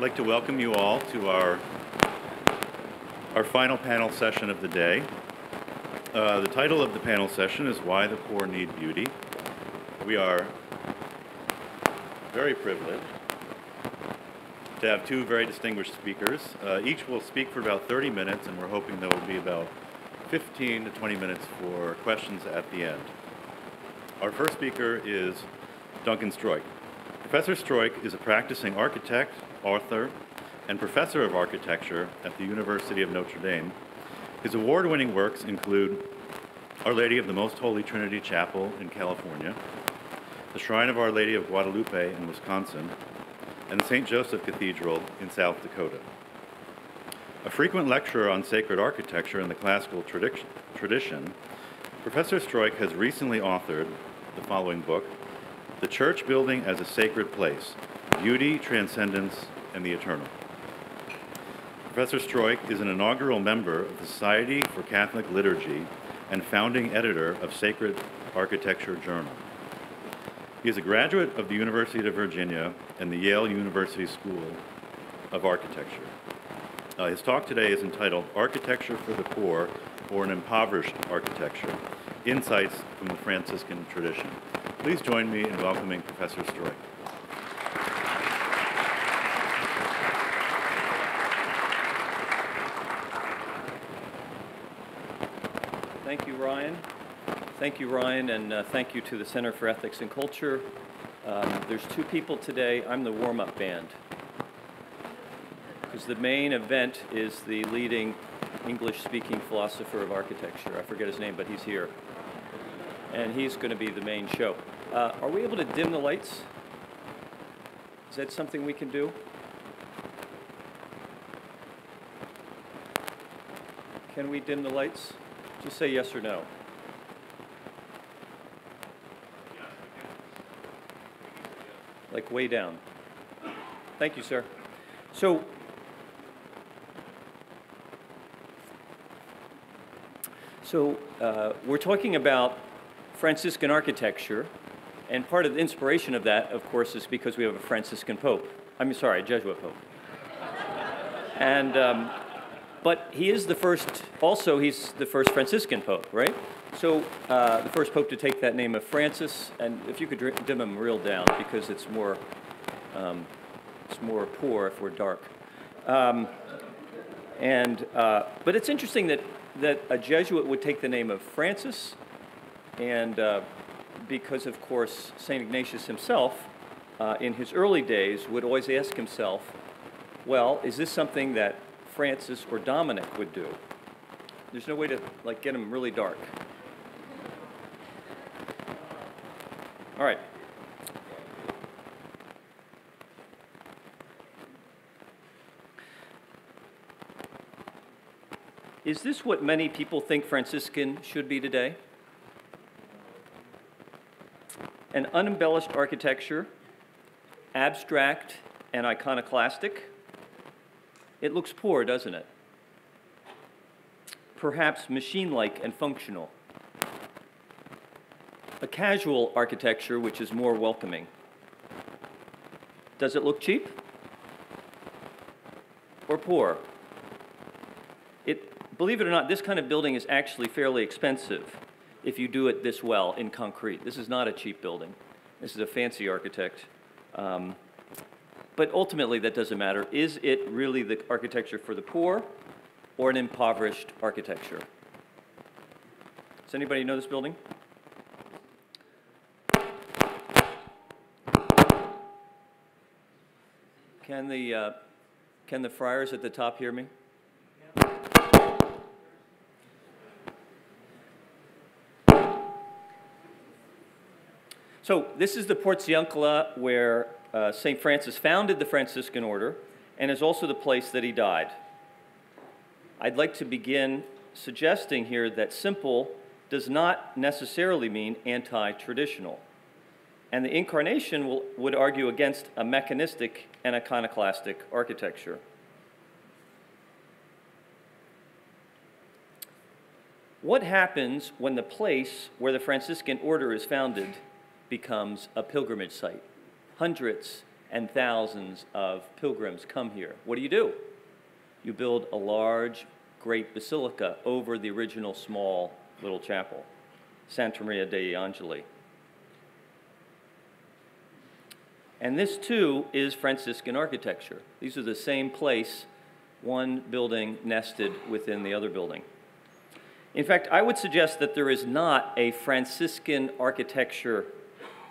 like to welcome you all to our final panel session of the day. The title of the panel session is Why the Poor Need Beauty. We are very privileged to have two very distinguished speakers. Each will speak for about 30 minutes, and we're hoping there will be about 15 to 20 minutes for questions at the end. Our first speaker is Duncan Stroik. Professor Stroik is a practicing architect, author, and professor of architecture at the University of Notre Dame. His award-winning works include Our Lady of the Most Holy Trinity Chapel in California, the Shrine of Our Lady of Guadalupe in Wisconsin, and the St. Joseph Cathedral in South Dakota. A frequent lecturer on sacred architecture in the classical tradition, Professor Stroik has recently authored the following book, The Church Building as a Sacred Place, Beauty, Transcendence, and the Eternal. Professor Stroik is an inaugural member of the Society for Catholic Liturgy and founding editor of Sacred Architecture Journal. He is a graduate of the University of Virginia and the Yale University School of Architecture. His talk today is entitled Architecture for the Poor, or an Impoverished Architecture, Insights from the Franciscan Tradition. Please join me in welcoming Professor Stroik. Thank you, Ryan. Thank you, Ryan, and thank you to the Center for Ethics and Culture. There's two people today. I'm the warm-up band, because the main event is the leading English-speaking philosopher of architecture. I forget his name, but he's here. And he's going to be the main show. Are we able to dim the lights? Is that something we can do? Can we dim the lights? Just say yes or no. Like way down. Thank you, sir. So, we're talking about Franciscan architecture, and part of the inspiration of that, of course, is because we have a Franciscan Pope. A Jesuit Pope. And, but he is the first, also he's the first Franciscan Pope, right? So the first Pope to take that name of Francis, and if you could dim him real down, because it's more poor if we're dark. But it's interesting that a Jesuit would take the name of Francis, and because, of course, St. Ignatius himself, in his early days, would always ask himself, well, is this something that Francis or Dominic would do? There's no way to get him really dark. All right. Is this what many people think Franciscan should be today? An unembellished architecture, abstract and iconoclastic? It looks poor, doesn't it? Perhaps machine-like and functional. A casual architecture which is more welcoming. Does it look cheap? Or poor? Believe it or not, this kind of building is actually fairly expensive if you do it this well in concrete. This is not a cheap building. This is a fancy architect. But ultimately, that doesn't matter. Is it really the architecture for the poor or an impoverished architecture? Does anybody know this building? Can the friars at the top hear me? So this is the Porciuncula where St. Francis founded the Franciscan order and is also the place that he died. I'd like to begin suggesting here that simple does not necessarily mean anti-traditional. And the Incarnation would argue against a mechanistic and iconoclastic architecture. What happens when the place where the Franciscan order is founded becomes a pilgrimage site? Hundreds and thousands of pilgrims come here. What do? You build a large, great basilica over the original small little chapel, Santa Maria degli Angeli. And this, too, is Franciscan architecture. These are the same place, one building nested within the other building. In fact, I would suggest that there is not a Franciscan architecture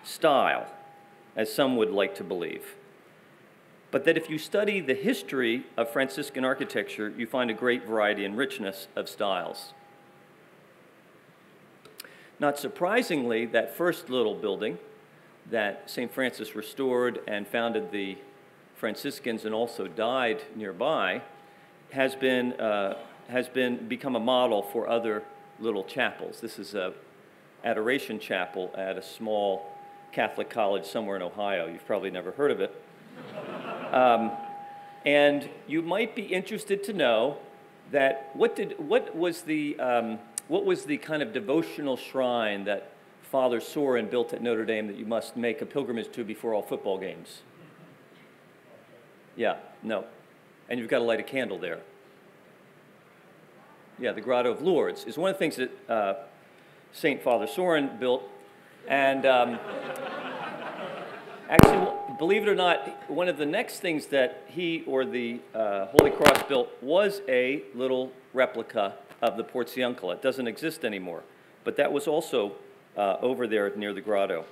style, as some would like to believe, but that if you study the history of Franciscan architecture, you find a great variety and richness of styles. Not surprisingly, that first little building that St. Francis restored and founded the Franciscans and also died nearby has become a model for other little chapels. This is a adoration chapel at a small Catholic college somewhere in Ohio. You've probably never heard of it. And you might be interested to know that what was the kind of devotional shrine that Father Sorin built at Notre Dame that you must make a pilgrimage to before all football games? Yeah, no. And you've got to light a candle there. Yeah, the Grotto of Lourdes is one of the things that St. Father Sorin built. And actually, believe it or not, one of the next things that he or the Holy Cross built was a little replica of the Porziuncola. It doesn't exist anymore, but that was also over there near the grotto.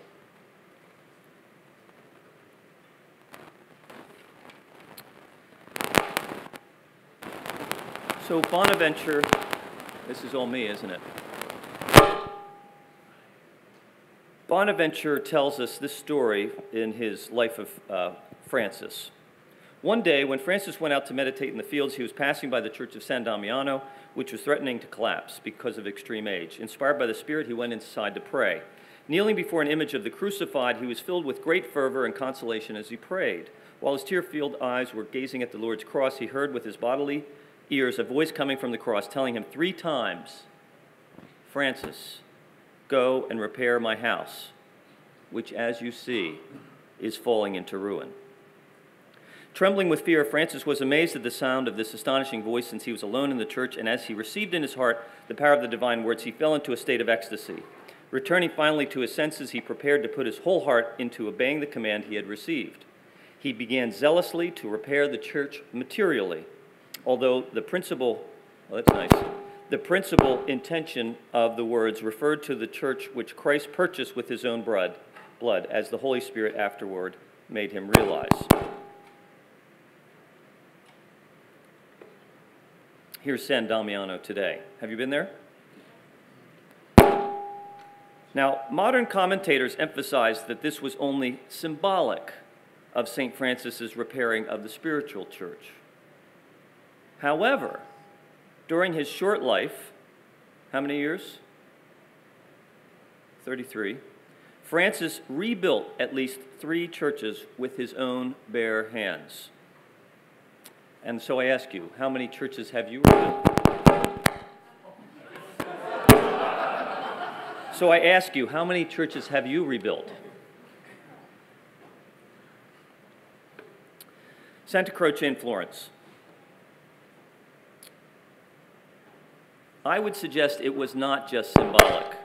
So Bonaventure, this is all me, isn't it? Bonaventure tells us this story in his Life of Francis. One day, when Francis went out to meditate in the fields, he was passing by the church of San Damiano, which was threatening to collapse because of extreme age. Inspired by the Spirit, he went inside to pray. Kneeling before an image of the crucified, he was filled with great fervor and consolation as he prayed. While his tear-filled eyes were gazing at the Lord's cross, he heard with his bodily ears a voice coming from the cross telling him 3 times, "Francis, go and repair my house, which, as you see, is falling into ruin." Trembling with fear, Francis was amazed at the sound of this astonishing voice, since he was alone in the church, and as he received in his heart the power of the divine words, he fell into a state of ecstasy. Returning finally to his senses, he prepared to put his whole heart into obeying the command he had received. He began zealously to repair the church materially, although the principal intention of the words referred to the church which Christ purchased with his own blood, as the Holy Spirit afterward made him realize. Here's San Damiano today. Have you been there? Now, modern commentators emphasize that this was only symbolic of St. Francis's repairing of the spiritual church. However, during his short life, how many years? 33. Francis rebuilt at least 3 churches with his own bare hands. And so I ask you, how many churches have you rebuilt? So I ask you, how many churches have you rebuilt? Santa Croce in Florence. I would suggest it was not just symbolic.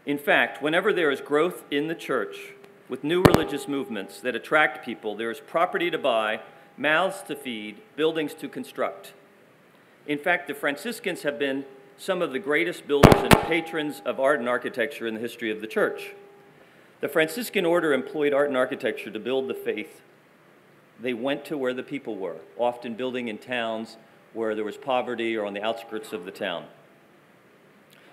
In fact, whenever there is growth in the church with new religious movements that attract people, there is property to buy, mouths to feed, buildings to construct. In fact, the Franciscans have been some of the greatest builders and patrons of art and architecture in the history of the church. The Franciscan order employed art and architecture to build the faith. They went to where the people were, often building in towns where there was poverty or on the outskirts of the town.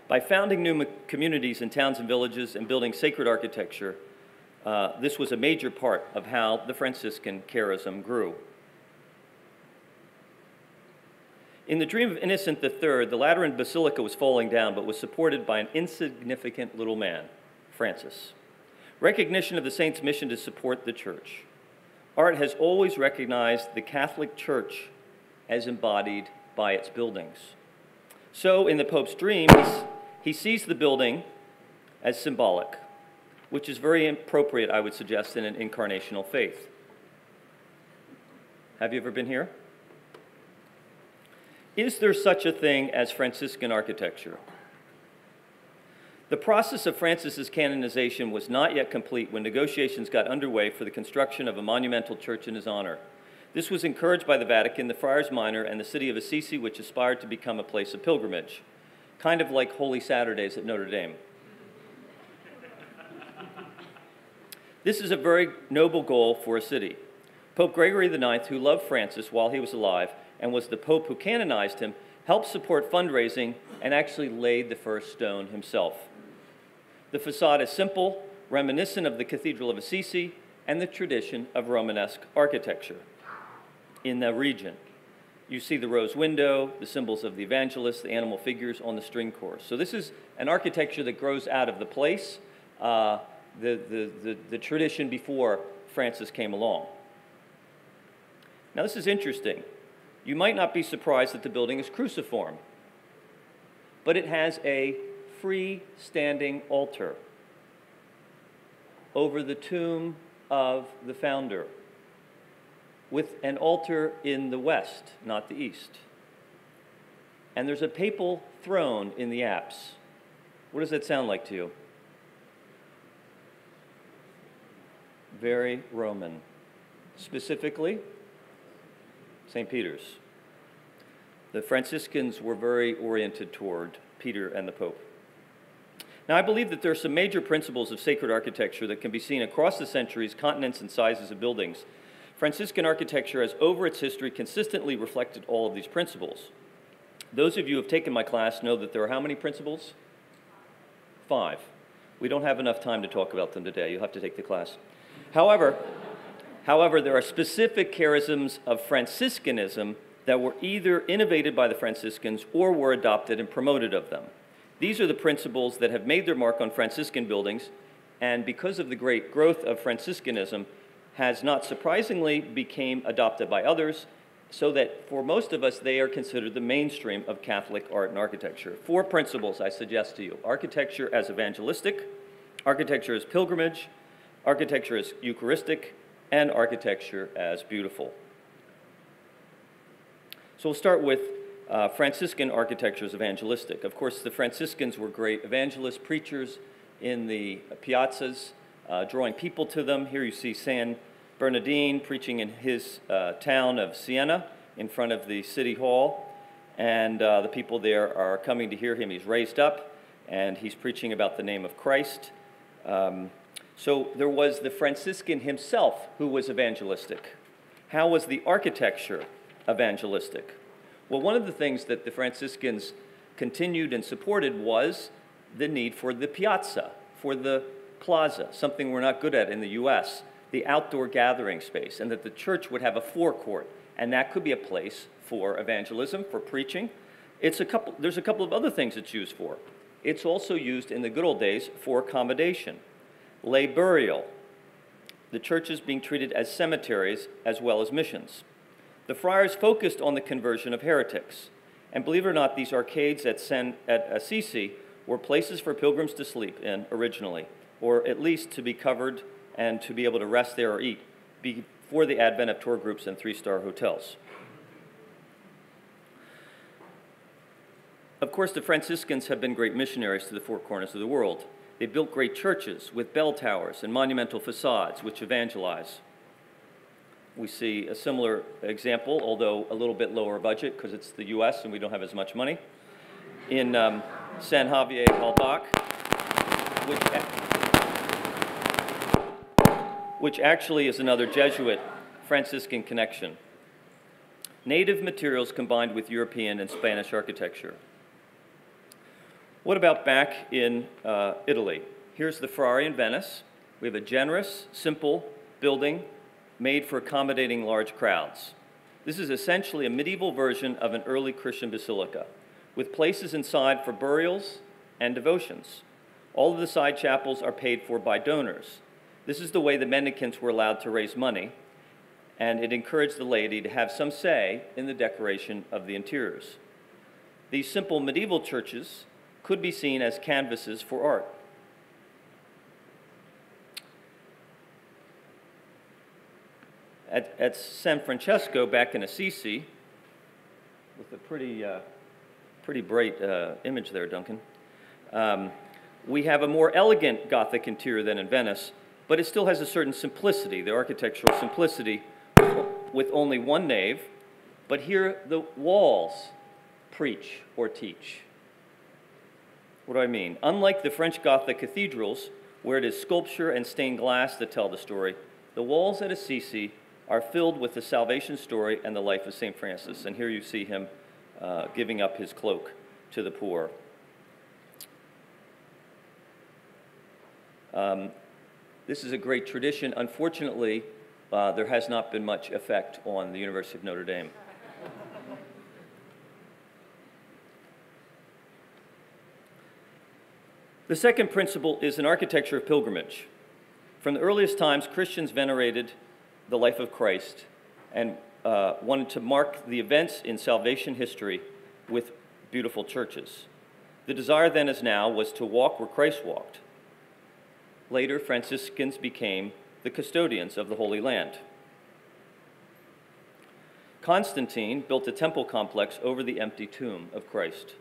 By founding new communities in towns and villages and building sacred architecture, this was a major part of how the Franciscan charism grew. In the dream of Innocent III, the Lateran Basilica was falling down, but was supported by an insignificant little man, Francis. Recognition of the saint's mission to support the church. Art has always recognized the Catholic Church as embodied by its buildings. So, in the Pope's dream, he sees the building as symbolic, which is very appropriate, I would suggest, in an incarnational faith. Have you ever been here? Is there such a thing as Franciscan architecture? The process of Francis's canonization was not yet complete when negotiations got underway for the construction of a monumental church in his honor. This was encouraged by the Vatican, the Friars Minor, and the city of Assisi, which aspired to become a place of pilgrimage, kind of like Holy Saturdays at Notre Dame. This is a very noble goal for a city. Pope Gregory IX, who loved Francis while he was alive and was the pope who canonized him, helped support fundraising and actually laid the first stone himself. The facade is simple, reminiscent of the Cathedral of Assisi and the tradition of Romanesque architecture in the region. You see the rose window, the symbols of the evangelists, the animal figures on the string course. So this is an architecture that grows out of the place, the tradition before Francis came along. Now this is interesting. You might not be surprised that the building is cruciform, but it has a free-standing altar over the tomb of the founder, with an altar in the west, not the east. And there's a papal throne in the apse. What does that sound like to you? Very Roman. Specifically, St. Peter's. The Franciscans were very oriented toward Peter and the Pope. Now, I believe that there are some major principles of sacred architecture that can be seen across the centuries, continents, and sizes of buildings. Franciscan architecture has, over its history, consistently reflected all of these principles. Those of you who have taken my class know that there are how many principles? 5. We don't have enough time to talk about them today. You'll have to take the class. However, there are specific charisms of Franciscanism that were either innovated by the Franciscans or were adopted and promoted of them. These are the principles that have made their mark on Franciscan buildings, and because of the great growth of Franciscanism, has not surprisingly became adopted by others, so that for most of us, they are considered the mainstream of Catholic art and architecture. 4 principles I suggest to you: architecture as evangelistic, architecture as pilgrimage, architecture as Eucharistic, and architecture as beautiful. So we'll start with Franciscan architecture as evangelistic. Of course, the Franciscans were great evangelists, preachers in the piazzas, drawing people to them. Here you see San Bernardine preaching in his town of Siena in front of the city hall, and the people there are coming to hear him. He's raised up, and he's preaching about the name of Christ. So there was the Franciscan himself who was evangelistic. How was the architecture evangelistic? Well, one of the things that the Franciscans continued and supported was the need for the piazza, for the plaza, something we're not good at in the U.S., the outdoor gathering space, and that the church would have a forecourt, and that could be a place for evangelism, for preaching. There's a couple of other things it's used for. It's also used in the good old days for accommodation, lay burial, the churches being treated as cemeteries as well as missions. The friars focused on the conversion of heretics, and believe it or not, these arcades at Assisi were places for pilgrims to sleep in originally, or at least to be covered and to be able to rest there or eat before the advent of tour groups and 3-star hotels. Of course, the Franciscans have been great missionaries to the 4 corners of the world. They built great churches with bell towers and monumental facades which evangelize. We see a similar example, although a little bit lower budget because it's the U.S. and we don't have as much money, in San Javier del Bac, which actually is another Jesuit Franciscan connection. Native materials combined with European and Spanish architecture. What about back in Italy? Here's the Frari in Venice. We have a generous, simple building made for accommodating large crowds. This is essentially a medieval version of an early Christian basilica, with places inside for burials and devotions. All of the side chapels are paid for by donors. This is the way the mendicants were allowed to raise money, and it encouraged the laity to have some say in the decoration of the interiors. These simple medieval churches could be seen as canvases for art. at San Francesco back in Assisi, with a pretty bright image there, Duncan, we have a more elegant Gothic interior than in Venice, but it still has a certain simplicity, the architectural simplicity, with only one nave. But here the walls preach or teach. What do I mean? Unlike the French Gothic cathedrals, where it is sculpture and stained glass that tell the story, the walls at Assisi are filled with the salvation story and the life of St. Francis. And here you see him giving up his cloak to the poor. This is a great tradition. Unfortunately, there has not been much effect on the University of Notre Dame. The second principle is an architecture of pilgrimage. From the earliest times, Christians venerated the life of Christ and wanted to mark the events in salvation history with beautiful churches. The desire then as now was to walk where Christ walked. Later, Franciscans became the custodians of the Holy Land. Constantine built a temple complex over the empty tomb of Christ.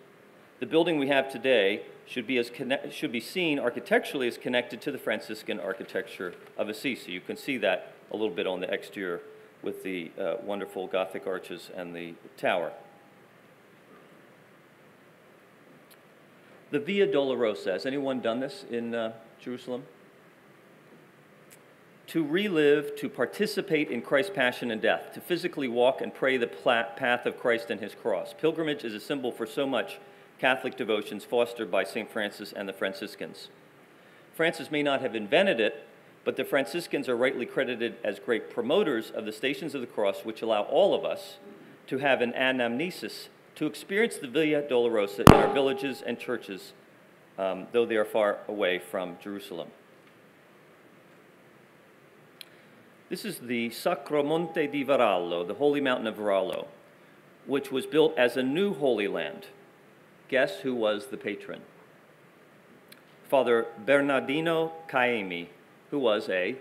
The building we have today should be seen architecturally as connected to the Franciscan architecture of Assisi. You can see that a little bit on the exterior with the wonderful Gothic arches and the tower. The Via Dolorosa, has anyone done this in Jerusalem? To relive, to participate in Christ's passion and death, to physically walk and pray the path of Christ and his cross. Pilgrimage is a symbol for so much Catholic devotions fostered by St. Francis and the Franciscans. Francis may not have invented it, but the Franciscans are rightly credited as great promoters of the Stations of the Cross, which allow all of us to have an anamnesis, to experience the Via Dolorosa in our villages and churches, though they are far away from Jerusalem. This is the Sacro Monte di Varallo, the Holy Mountain of Varallo, which was built as a new Holy Land. Guess who was the patron? Father Bernardino Caemi, who was a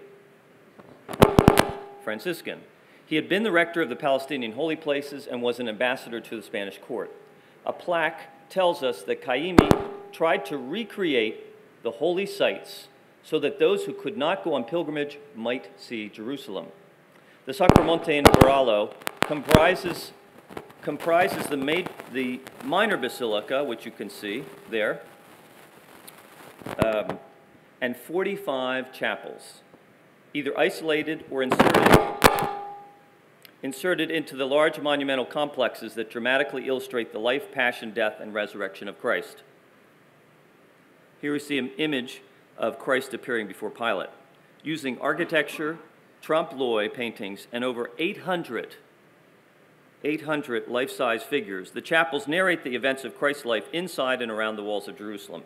Franciscan. He had been the rector of the Palestinian Holy Places and was an ambassador to the Spanish court. A plaque tells us that Caemi tried to recreate the holy sites so that those who could not go on pilgrimage might see Jerusalem. The Sacromonte in Varallo comprises the minor basilica, which you can see there, and 45 chapels, either isolated or inserted into the large monumental complexes that dramatically illustrate the life, passion, death, and resurrection of Christ. Here we see an image of Christ appearing before Pilate, using architecture, trompe-l'oeil paintings, and over 800 life-size figures. The chapels narrate the events of Christ's life inside and around the walls of Jerusalem.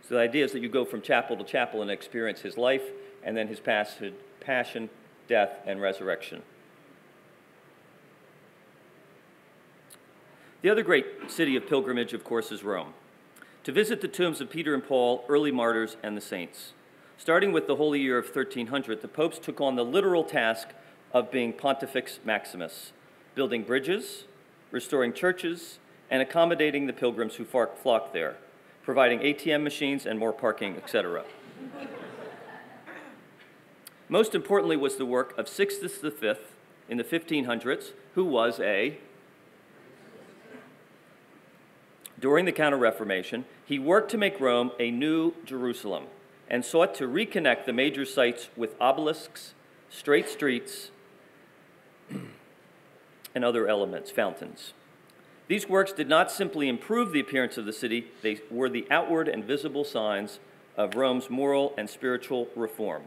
So the idea is that you go from chapel to chapel and experience his life and then his passion, death, and resurrection. The other great city of pilgrimage, of course, is Rome. To visit the tombs of Peter and Paul, early martyrs, and the saints. Starting with the holy year of 1300, the popes took on the literal task of being Pontifex Maximus, building bridges, restoring churches, and accommodating the pilgrims who flocked there, providing ATM machines and more parking, etc. Most importantly was the work of Sixtus V in the 1500s, who was during the Counter-Reformation, he worked to make Rome a new Jerusalem and sought to reconnect the major sites with obelisks, straight streets, and other elements, fountains. These works did not simply improve the appearance of the city, they were the outward and visible signs of Rome's moral and spiritual reform.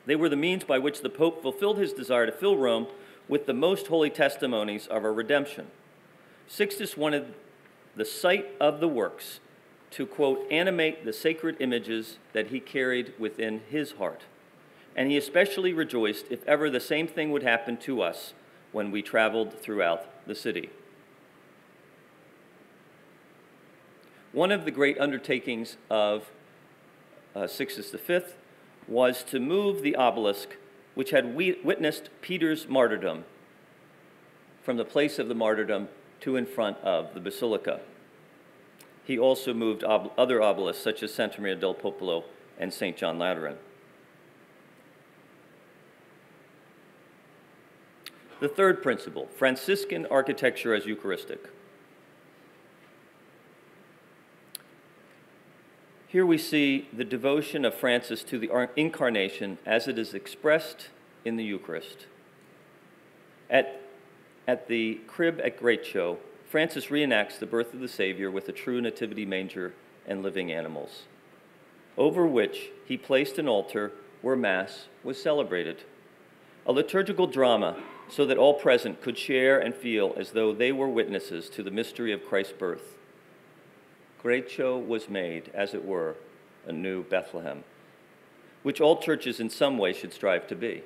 They were the means by which the Pope fulfilled his desire to fill Rome with the most holy testimonies of our redemption. Sixtus wanted the site of the works to, quote, animate the sacred images that he carried within his heart. And he especially rejoiced if ever the same thing would happen to us when we traveled throughout the city. One of the great undertakings of Sixtus V was to move the obelisk, which had witnessed Peter's martyrdom, from the place of the martyrdom to in front of the basilica. He also moved other obelisks, such as Santa Maria del Popolo and St. John Lateran. The third principle, Franciscan architecture as Eucharistic. Here we see the devotion of Francis to the Incarnation as it is expressed in the Eucharist. At the crib at Greatcho, Francis reenacts the birth of the Savior with a true nativity manger and living animals, over which he placed an altar where Mass was celebrated, a liturgical drama so that all present could share and feel as though they were witnesses to the mystery of Christ's birth. Greatcho was made, as it were, a new Bethlehem, which all churches in some way should strive to be.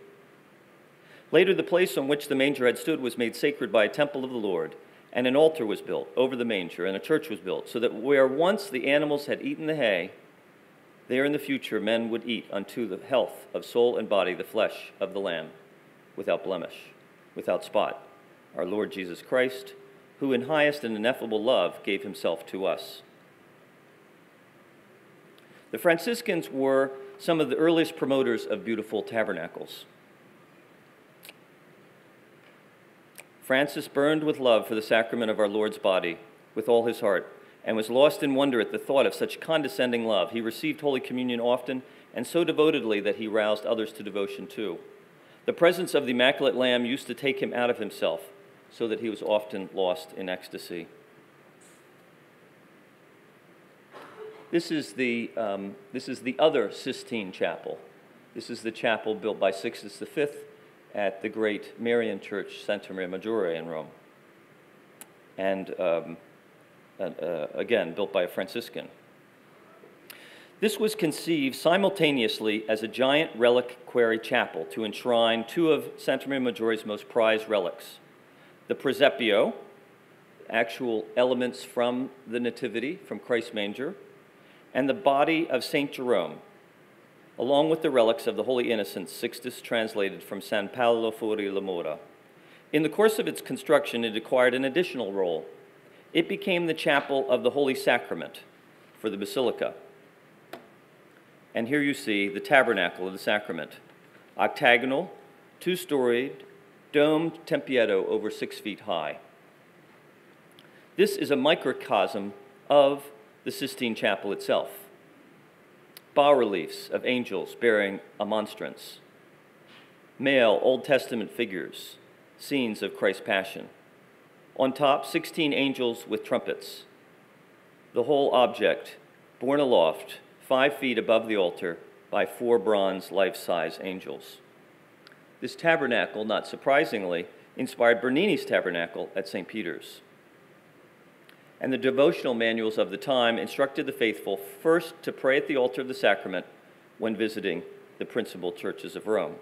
Later, the place on which the manger had stood was made sacred by a temple of the Lord, and an altar was built over the manger, and a church was built, so that where once the animals had eaten the hay, there in the future men would eat unto the health of soul and body the flesh of the Lamb, without blemish, without spot, our Lord Jesus Christ, who in highest and ineffable love gave himself to us. The Franciscans were some of the earliest promoters of beautiful tabernacles. Francis burned with love for the sacrament of our Lord's body with all his heart, and was lost in wonder at the thought of such condescending love. He received Holy Communion often, and so devotedly that he roused others to devotion too. The presence of the Immaculate Lamb used to take him out of himself, so that he was often lost in ecstasy. This is the other Sistine Chapel. This is the chapel built by Sixtus V at the great Marian church, Santa Maria Maggiore in Rome. And again, built by a Franciscan. This was conceived simultaneously as a giant reliquary chapel to enshrine two of Santa Maria Maggiore's most prized relics, the presepio, actual elements from the Nativity, from Christ's manger, and the body of St. Jerome, along with the relics of the Holy Innocents Sixtus translated from San Paolo fuori la Mura. In the course of its construction, it acquired an additional role. It became the chapel of the Holy Sacrament for the Basilica. And here you see the tabernacle of the sacrament, octagonal, two-storied, domed tempietto over 6 feet high. This is a microcosm of the Sistine Chapel itself. Bas-reliefs of angels bearing a monstrance, male Old Testament figures, scenes of Christ's Passion. On top, 16 angels with trumpets. The whole object borne aloft 5 feet above the altar by 4 bronze life-size angels. This tabernacle, not surprisingly, inspired Bernini's tabernacle at St. Peter's. And the devotional manuals of the time instructed the faithful first to pray at the altar of the sacrament when visiting the principal churches of Rome.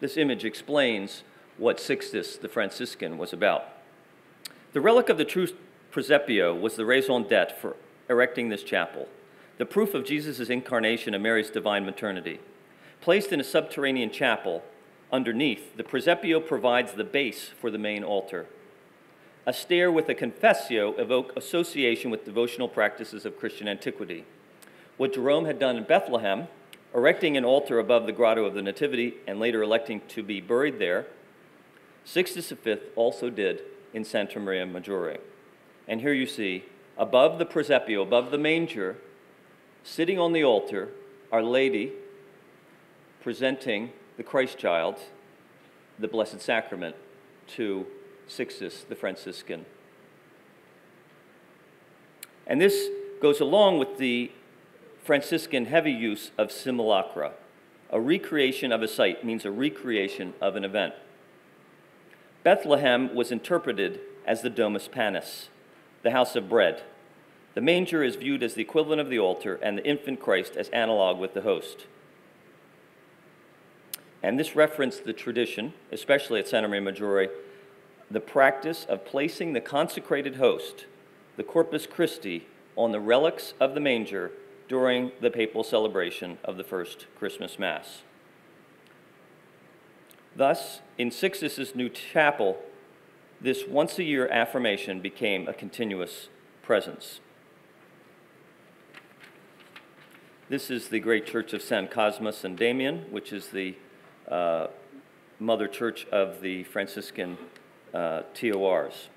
This image explains what Sixtus the Franciscan was about. The relic of the true presepio was the raison d'etre for erecting this chapel, the proof of Jesus' incarnation and Mary's divine maternity. Placed in a subterranean chapel underneath, the presepio provides the base for the main altar. A stair with a confessio evoke association with devotional practices of Christian antiquity. What Jerome had done in Bethlehem, erecting an altar above the grotto of the Nativity and later electing to be buried there, Sixtus V also did in Santa Maria Maggiore. And here you see, above the presepio, above the manger, sitting on the altar, Our Lady presenting the Christ child, the Blessed Sacrament, to Sixtus the Franciscan. And this goes along with the Franciscan heavy use of simulacra. A recreation of a site means a recreation of an event. Bethlehem was interpreted as the Domus Panis, the house of bread. The manger is viewed as the equivalent of the altar, and the infant Christ as analog with the host. And this referenced the tradition, especially at Santa Maria Maggiore, the practice of placing the consecrated host, the Corpus Christi, on the relics of the manger during the papal celebration of the first Christmas Mass. Thus, in Sixtus's new chapel, this once-a-year affirmation became a continuous presence. This is the great church of San Cosmas and Damian, which is the mother church of the Franciscan TORs.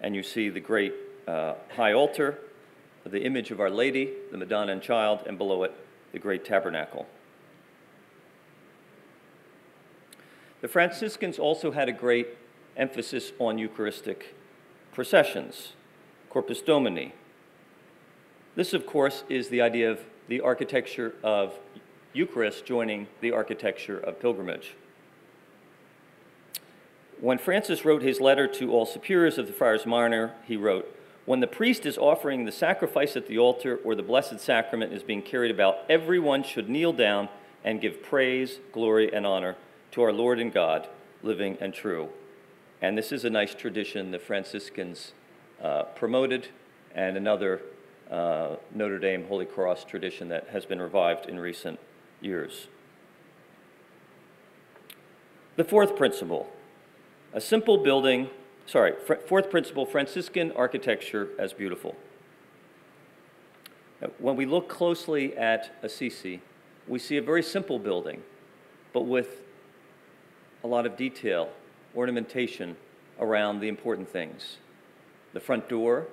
And you see the great high altar, the image of Our Lady, the Madonna and Child, and below it, the great tabernacle. The Franciscans also had a great emphasis on Eucharistic processions, Corpus Domini. This, of course, is the idea of the architecture of Eucharist joining the architecture of pilgrimage. When Francis wrote his letter to all superiors of the Friars Minor, he wrote, "When the priest is offering the sacrifice at the altar or the Blessed Sacrament is being carried about, everyone should kneel down and give praise, glory, and honor to our Lord and God, living and true." And this is a nice tradition the Franciscans promoted, and another Notre Dame Holy Cross tradition that has been revived in recent years. The fourth principle, fourth principle, Franciscan architecture as beautiful. When we look closely at Assisi, we see a very simple building, but with a lot of detail, ornamentation around the important things. The front door,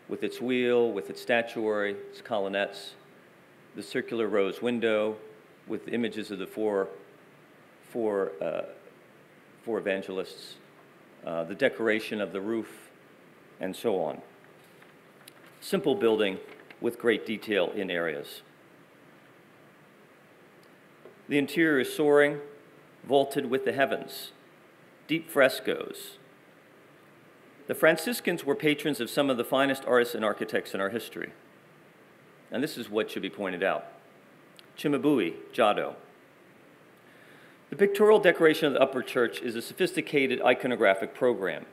with its wheel, with its statuary, its colonnettes, the circular rose window with images of the four evangelists, the decoration of the roof, and so on. Simple building with great detail in areas. The interior is soaring, vaulted with the heavens, deep frescoes. The Franciscans were patrons of some of the finest artists and architects in our history. And this is what should be pointed out. Cimabue, Giotto. The pictorial decoration of the upper church is a sophisticated iconographic program.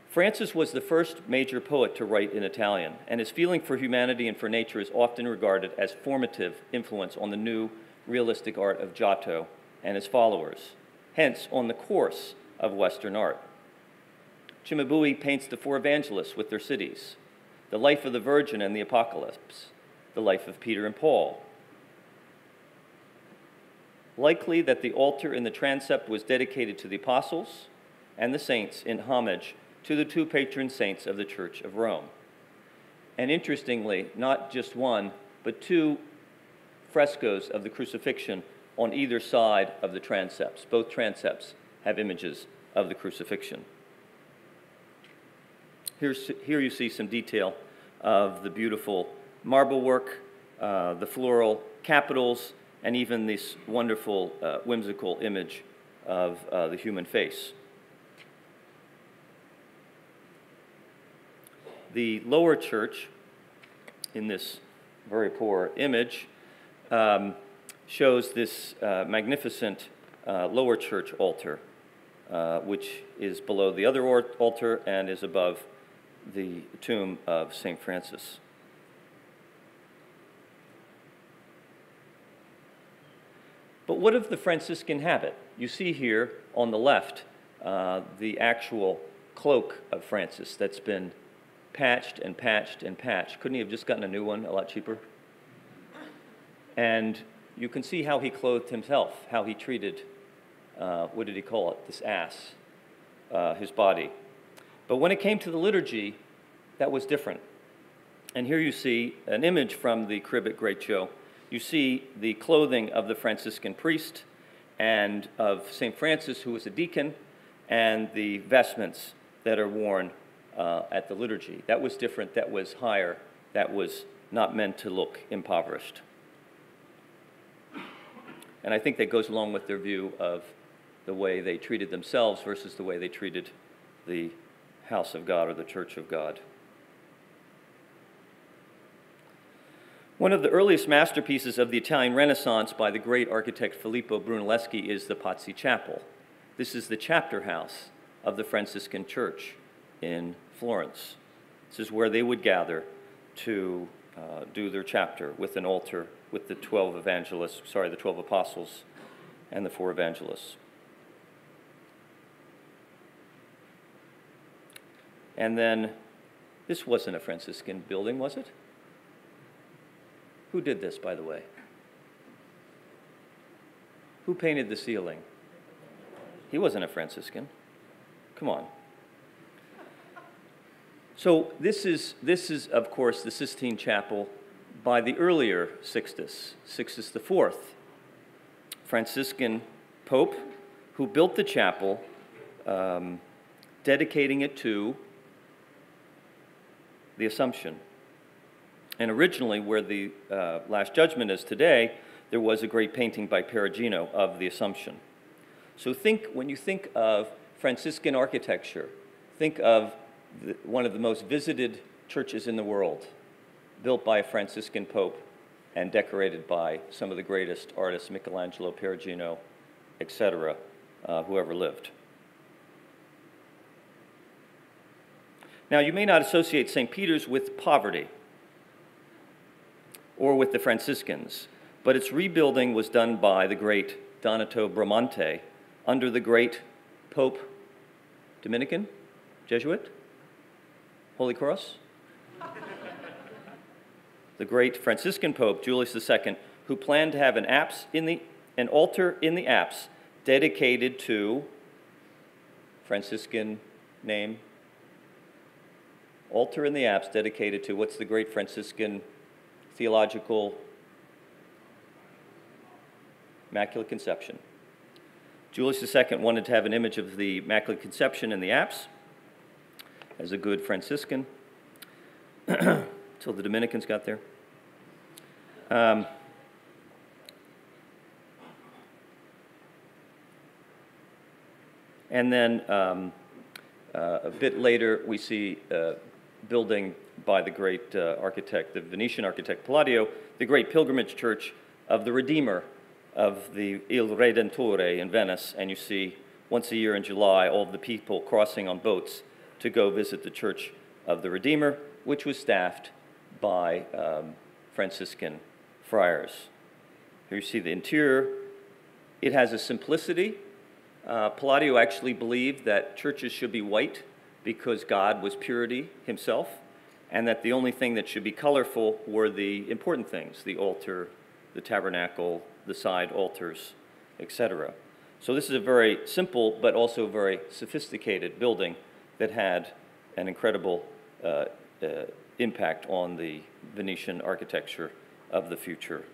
Francis was the first major poet to write in Italian, and his feeling for humanity and for nature is often regarded as formative influence on the new realistic art of Giotto and his followers, hence on the course of Western art. Cimabue paints the four evangelists with their cities, the life of the Virgin and the Apocalypse, the life of Peter and Paul. Likely that the altar in the transept was dedicated to the apostles and the saints in homage to the two patron saints of the Church of Rome. And interestingly, not just one, but two frescoes of the crucifixion on either side of the transepts. Both transepts have images of the crucifixion. Here you see some detail of the beautiful marble work, the floral capitals, and even this wonderful, whimsical image of the human face. The lower church, in this very poor image, shows this magnificent lower church altar, which is below the other altar and is above the tomb of St. Francis. But what of the Franciscan habit? You see here on the left the actual cloak of Francis that's been patched and patched and patched. Couldn't he have just gotten a new one a lot cheaper? And you can see how he clothed himself, how he treated, what did he call it, this ass, his body. But when it came to the liturgy, that was different. And here you see an image from the crib at Greccio. You see the clothing of the Franciscan priest and of St. Francis, who was a deacon, and the vestments that are worn at the liturgy. That was different, that was higher, that was not meant to look impoverished. And I think that goes along with their view of the way they treated themselves versus the way they treated the house of God or the church of God. One of the earliest masterpieces of the Italian Renaissance by the great architect Filippo Brunelleschi is the Pazzi Chapel. This is the chapter house of the Franciscan church in Florence. This is where they would gather to do their chapter with an altar with the 12 evangelists, sorry, the 12 apostles and the 4 evangelists. And then, this wasn't a Franciscan building, was it? Who did this, by the way? Who painted the ceiling? He wasn't a Franciscan. Come on. So this is, of course, the Sistine Chapel by the earlier Sixtus IV, Franciscan Pope, who built the chapel, dedicating it to the Assumption. And originally, where the Last Judgment is today, there was a great painting by Perugino of the Assumption. So when you think of Franciscan architecture, think of one of the most visited churches in the world, built by a Franciscan Pope and decorated by some of the greatest artists, Michelangelo, Perugino, etc., who ever lived. Now, you may not associate St. Peter's with poverty or with the Franciscans, but its rebuilding was done by the great Donato Bramante under the great Pope, Dominican, Jesuit, Holy Cross? The great Franciscan Pope, Julius II, who planned to have an altar in the apse dedicated to Franciscan name. Altar in the apse dedicated to, what's the great Franciscan theological Immaculate Conception. Julius II wanted to have an image of the Immaculate Conception in the apse as a good Franciscan, till the Dominicans got there. And then a bit later, we see building by the great architect, the Venetian architect Palladio, the great pilgrimage church of the Redeemer of the Il Redentore in Venice. And you see, once a year in July, all of the people crossing on boats to go visit the Church of the Redeemer, which was staffed by Franciscan friars. Here you see the interior. It has a simplicity. Palladio actually believed that churches should be white because God was purity himself, and that the only thing that should be colorful were the important things, the altar, the tabernacle, the side altars, etc. So this is a very simple but also very sophisticated building that had an incredible impact on the Venetian architecture of the future.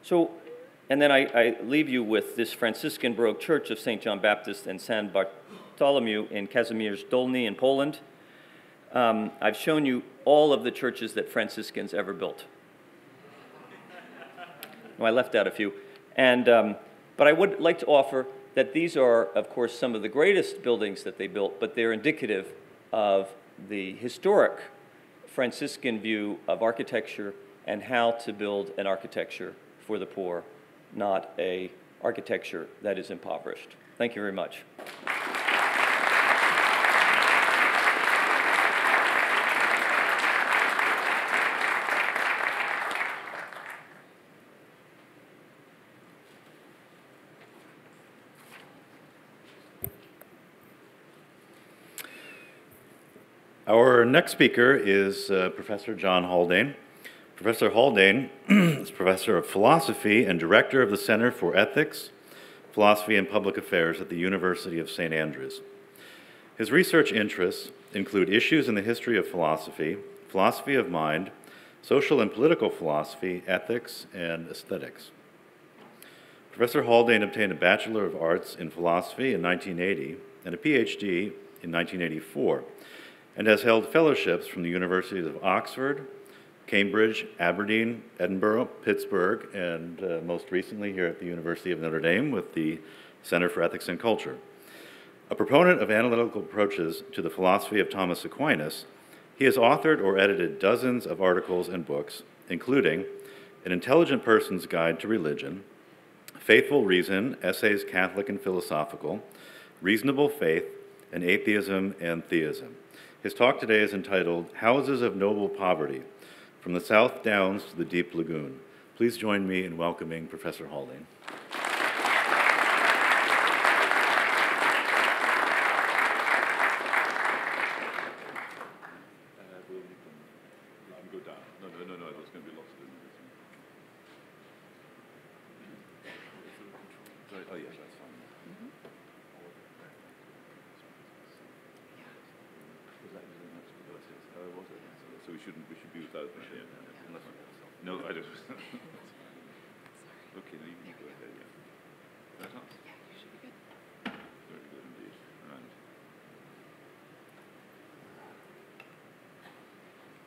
So, and then I leave you with this Franciscan Baroque church of St. John Baptist and San Bartholomew in Kazimierz Dolny in Poland. I've shown you all of the churches that Franciscans ever built. No, I left out a few. And, but I would like to offer that these are, of course, some of the greatest buildings that they built, but they're indicative of the historic Franciscan view of architecture and how to build an architecture for the poor, not an architecture that is impoverished. Thank you very much. Our next speaker is Professor John Haldane. Professor Haldane is Professor of Philosophy and Director of the Center for Ethics, Philosophy and Public Affairs at the University of St. Andrews. His research interests include issues in the history of philosophy, philosophy of mind, social and political philosophy, ethics, and aesthetics. Professor Haldane obtained a Bachelor of Arts in Philosophy in 1980 and a PhD in 1984, and has held fellowships from the Universities of Oxford, Cambridge, Aberdeen, Edinburgh, Pittsburgh, and most recently here at the University of Notre Dame with the Center for Ethics and Culture. A proponent of analytical approaches to the philosophy of Thomas Aquinas, he has authored or edited dozens of articles and books, including An Intelligent Person's Guide to Religion, Faithful Reason, Essays Catholic and Philosophical, Reasonable Faith, and Atheism and Theism. His talk today is entitled Houses of Noble Poverty, From the South Downs to the Deep Lagoon. Please join me in welcoming Professor Haldane. So we should be without that, yeah. No, I don't. Okay, you can go ahead, yeah. That on? Yeah, you should be good. Very good indeed. Right.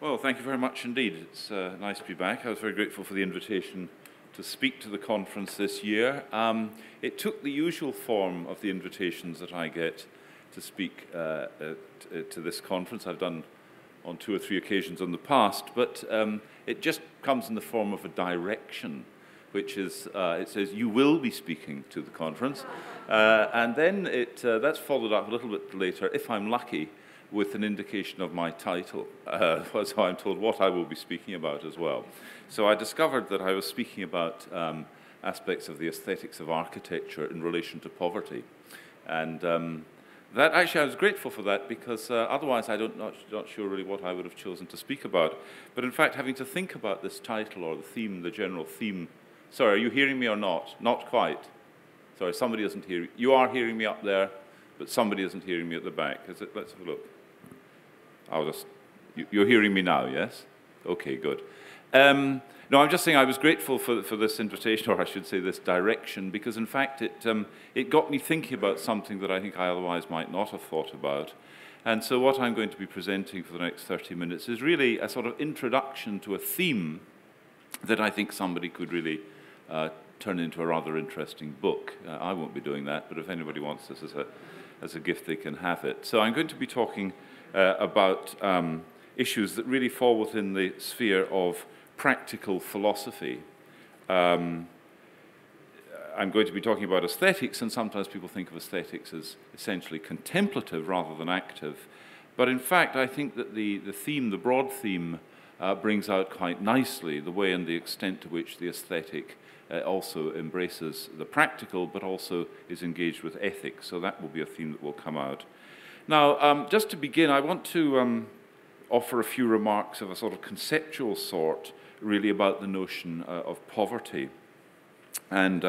Well, thank you very much indeed. It's nice to be back. I was very grateful for the invitation to speak to the conference this year. It took the usual form of the invitations that I get to speak to this conference. I've done on 2 or 3 occasions in the past, but it just comes in the form of a direction, which is, it says, you will be speaking to the conference, and then that's followed up a little bit later, if I'm lucky, with an indication of my title, so I'm told what I will be speaking about as well. So I discovered that I was speaking about aspects of the aesthetics of architecture in relation to poverty, and that actually, I was grateful for that because otherwise I'm not sure really what I would have chosen to speak about. But in fact, having to think about this title or the theme, the general theme. Sorry, are you hearing me or not? Not quite. Sorry, somebody isn't hearing. You are hearing me up there, but somebody isn't hearing me at the back. Is it? Let's have a look. You're hearing me now, yes? Okay, good. No, I'm just saying I was grateful for this invitation, or I should say this direction, because in fact it got me thinking about something that I think I otherwise might not have thought about. And so what I'm going to be presenting for the next 30 minutes is really a sort of introduction to a theme that I think somebody could really turn into a rather interesting book. I won't be doing that, but if anybody wants this as a gift, they can have it. So I'm going to be talking about issues that really fall within the sphere of practical philosophy. I'm going to be talking about aesthetics, and sometimes people think of aesthetics as essentially contemplative rather than active. But in fact, I think that the theme, the broad theme, brings out quite nicely the way and the extent to which the aesthetic also embraces the practical, but also is engaged with ethics. So that will be a theme that will come out. Now, just to begin, I want to offer a few remarks of a sort of conceptual sort, really about the notion of poverty. And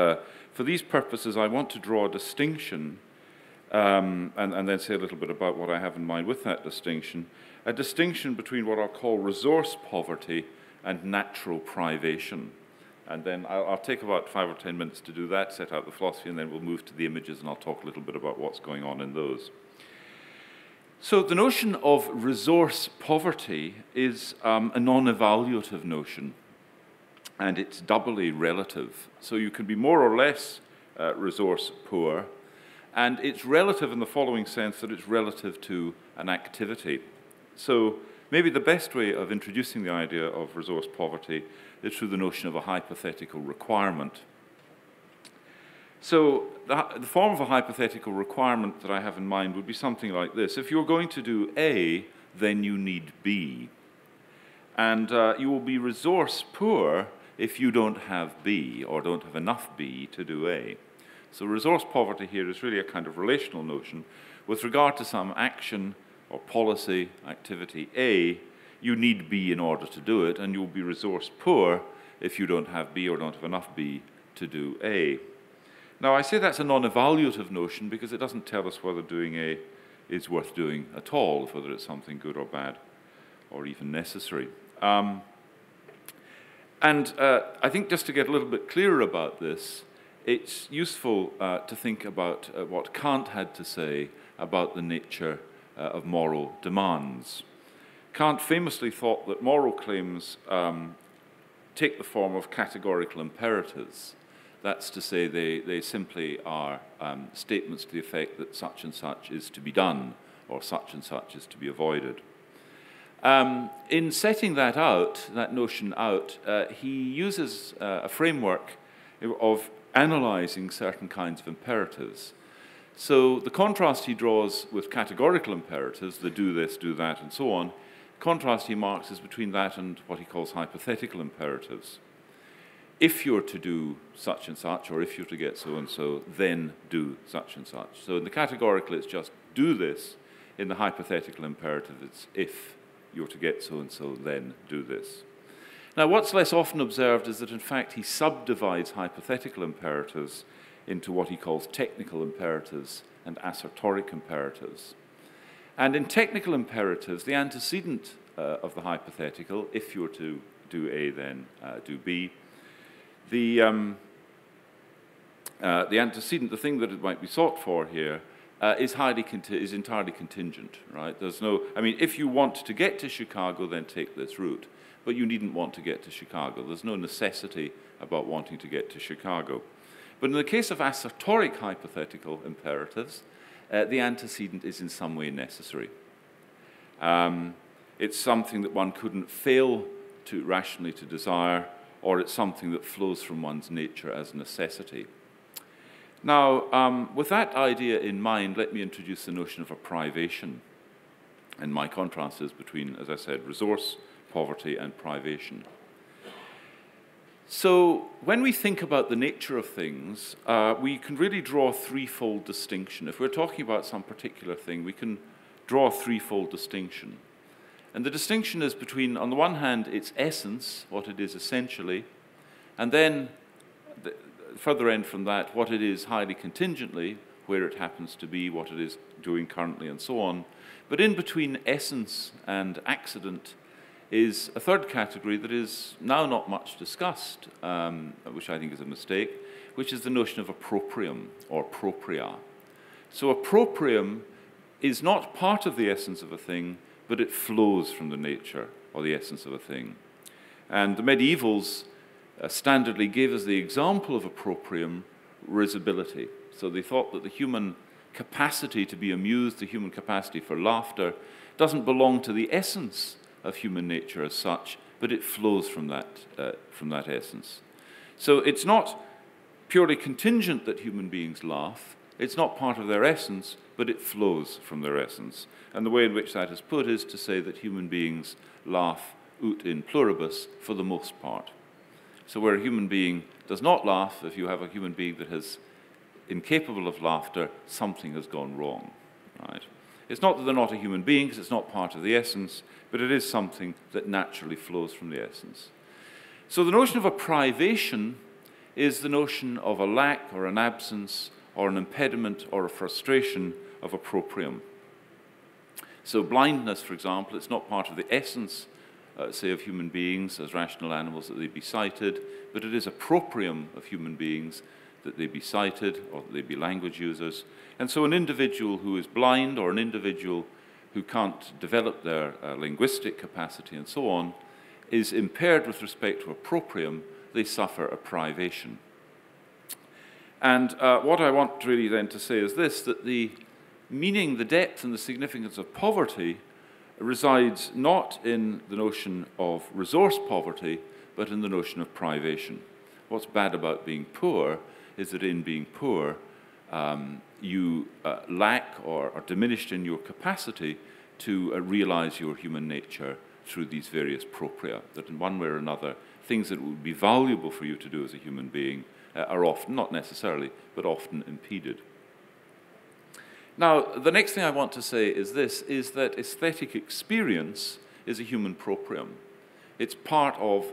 for these purposes, I want to draw a distinction, and then say a little bit about what I have in mind with that distinction, a distinction between what I'll call resource poverty and natural privation. And then I'll take about 5 or 10 minutes to do that, set out the philosophy, and then we'll move to the images, and I'll talk a little bit about what's going on in those. So the notion of resource poverty is a non-evaluative notion, and it's doubly relative. So you can be more or less resource poor, and it's relative in the following sense, that it's relative to an activity. So maybe the best way of introducing the idea of resource poverty is through the notion of a hypothetical requirement. So the form of a hypothetical requirement that I have in mind would be something like this. If you're going to do A, then you need B. And you will be resource poor if you don't have B, or don't have enough B to do A. So resource poverty here is really a kind of relational notion. With regard to some action or policy, activity A, you need B in order to do it, and you'll be resource poor if you don't have B or don't have enough B to do A. Now, I say that's a non-evaluative notion because it doesn't tell us whether doing A is worth doing at all, whether it's something good or bad or even necessary. I think just to get a little bit clearer about this, it's useful to think about what Kant had to say about the nature of moral demands. Kant famously thought that moral claims take the form of categorical imperatives. That's to say, they simply are statements to the effect that such and such is to be done, or such and such is to be avoided. In setting that out, that notion out, he uses a framework of analyzing certain kinds of imperatives. So the contrast he draws with categorical imperatives, the do this, do that, and so on, contrast he marks is between that and what he calls hypothetical imperatives. If you're to do such and such, or if you're to get so and so, then do such and such. So in the categorical, it's just do this. In the hypothetical imperative, it's if you're to get so and so, then do this. Now, what's less often observed is that, in fact, he subdivides hypothetical imperatives into what he calls technical imperatives and assertoric imperatives. And in technical imperatives, the antecedent of the hypothetical, if you're to do A, then do B, the antecedent, the thing that it might be sought for here, is entirely contingent, right? There's no, I mean, if you want to get to Chicago, then take this route. But you needn't want to get to Chicago. There's no necessity about wanting to get to Chicago. But in the case of assertoric hypothetical imperatives, the antecedent is in some way necessary. It's something that one couldn't fail to rationally to desire, or it's something that flows from one's nature as necessity. Now, with that idea in mind, let me introduce the notion of a privation. And my contrast is between, as I said, resource, poverty, and privation. So when we think about the nature of things, we can really draw a threefold distinction. If we're talking about some particular thing, we can draw a threefold distinction. And the distinction is between, on the one hand, its essence, what it is essentially, and then the further end from that, what it is highly contingently, where it happens to be, what it is doing currently, and so on. But in between essence and accident is a third category that is now not much discussed, which I think is a mistake, which is the notion of approprium, or propria. So approprium is not part of the essence of a thing, but it flows from the nature or the essence of a thing. And the medievals standardly gave us the example of approprium risibility. So they thought that the human capacity to be amused, the human capacity for laughter, doesn't belong to the essence of human nature as such, but it flows from that essence. So it's not purely contingent that human beings laugh. It's not part of their essence, but it flows from their essence. And the way in which that is put is to say that human beings laugh ut in pluribus for the most part. So where a human being does not laugh, if you have a human being that is incapable of laughter, something has gone wrong, right? It's not that they're not a human being, because it's not part of the essence, but it is something that naturally flows from the essence. So the notion of a privation is the notion of a lack or an absence or an impediment or a frustration of approprium. So blindness, for example, it's not part of the essence, say, of human beings as rational animals that they be sighted, but it is approprium of human beings that they be sighted or that they be language users. And so an individual who is blind or an individual who can't develop their linguistic capacity and so on is impaired with respect to approprium. They suffer a privation. And what I want really then to say is this, that the meaning, the depth and the significance of poverty resides not in the notion of resource poverty, but in the notion of privation. What's bad about being poor is that in being poor, you lack or are diminished in your capacity to realize your human nature through these various propria, that in one way or another, things that would be valuable for you to do as a human being are often, not necessarily, but often impeded. Now, the next thing I want to say is this, is that aesthetic experience is a human proprium. It's part of,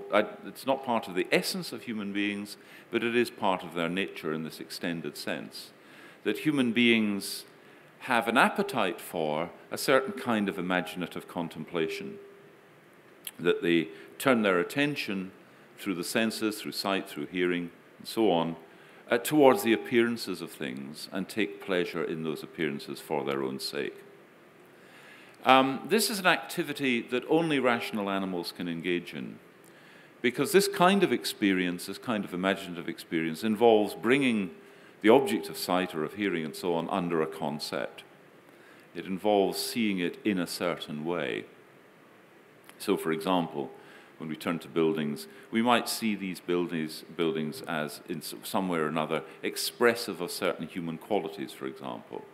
it's not part of the essence of human beings, but it is part of their nature in this extended sense. That human beings have an appetite for a certain kind of imaginative contemplation. That they turn their attention through the senses, through sight, through hearing, and so on, towards the appearances of things and take pleasure in those appearances for their own sake. This is an activity that only rational animals can engage in, because this kind of experience, this kind of imaginative experience, involves bringing the object of sight or of hearing and so on under a concept. It involves seeing it in a certain way. So, for example, when we turn to buildings, we might see these buildings as, in some way or another, expressive of certain human qualities, for example.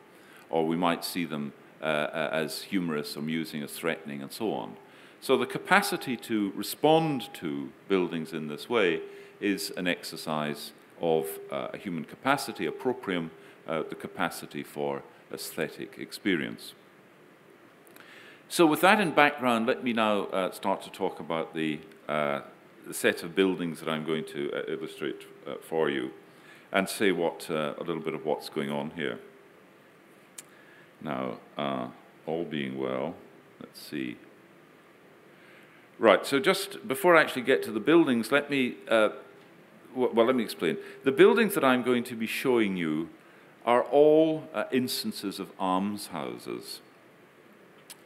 Or we might see them as humorous, amusing, as threatening, and so on. So the capacity to respond to buildings in this way is an exercise of a human capacity, a proprium, the capacity for aesthetic experience. So with that in background, let me now start to talk about the set of buildings that I'm going to illustrate for you, and say a little bit of what's going on here. Now, all being well, let's see. Right, so just before I actually get to the buildings, let me explain. The buildings that I'm going to be showing you are all instances of almshouses.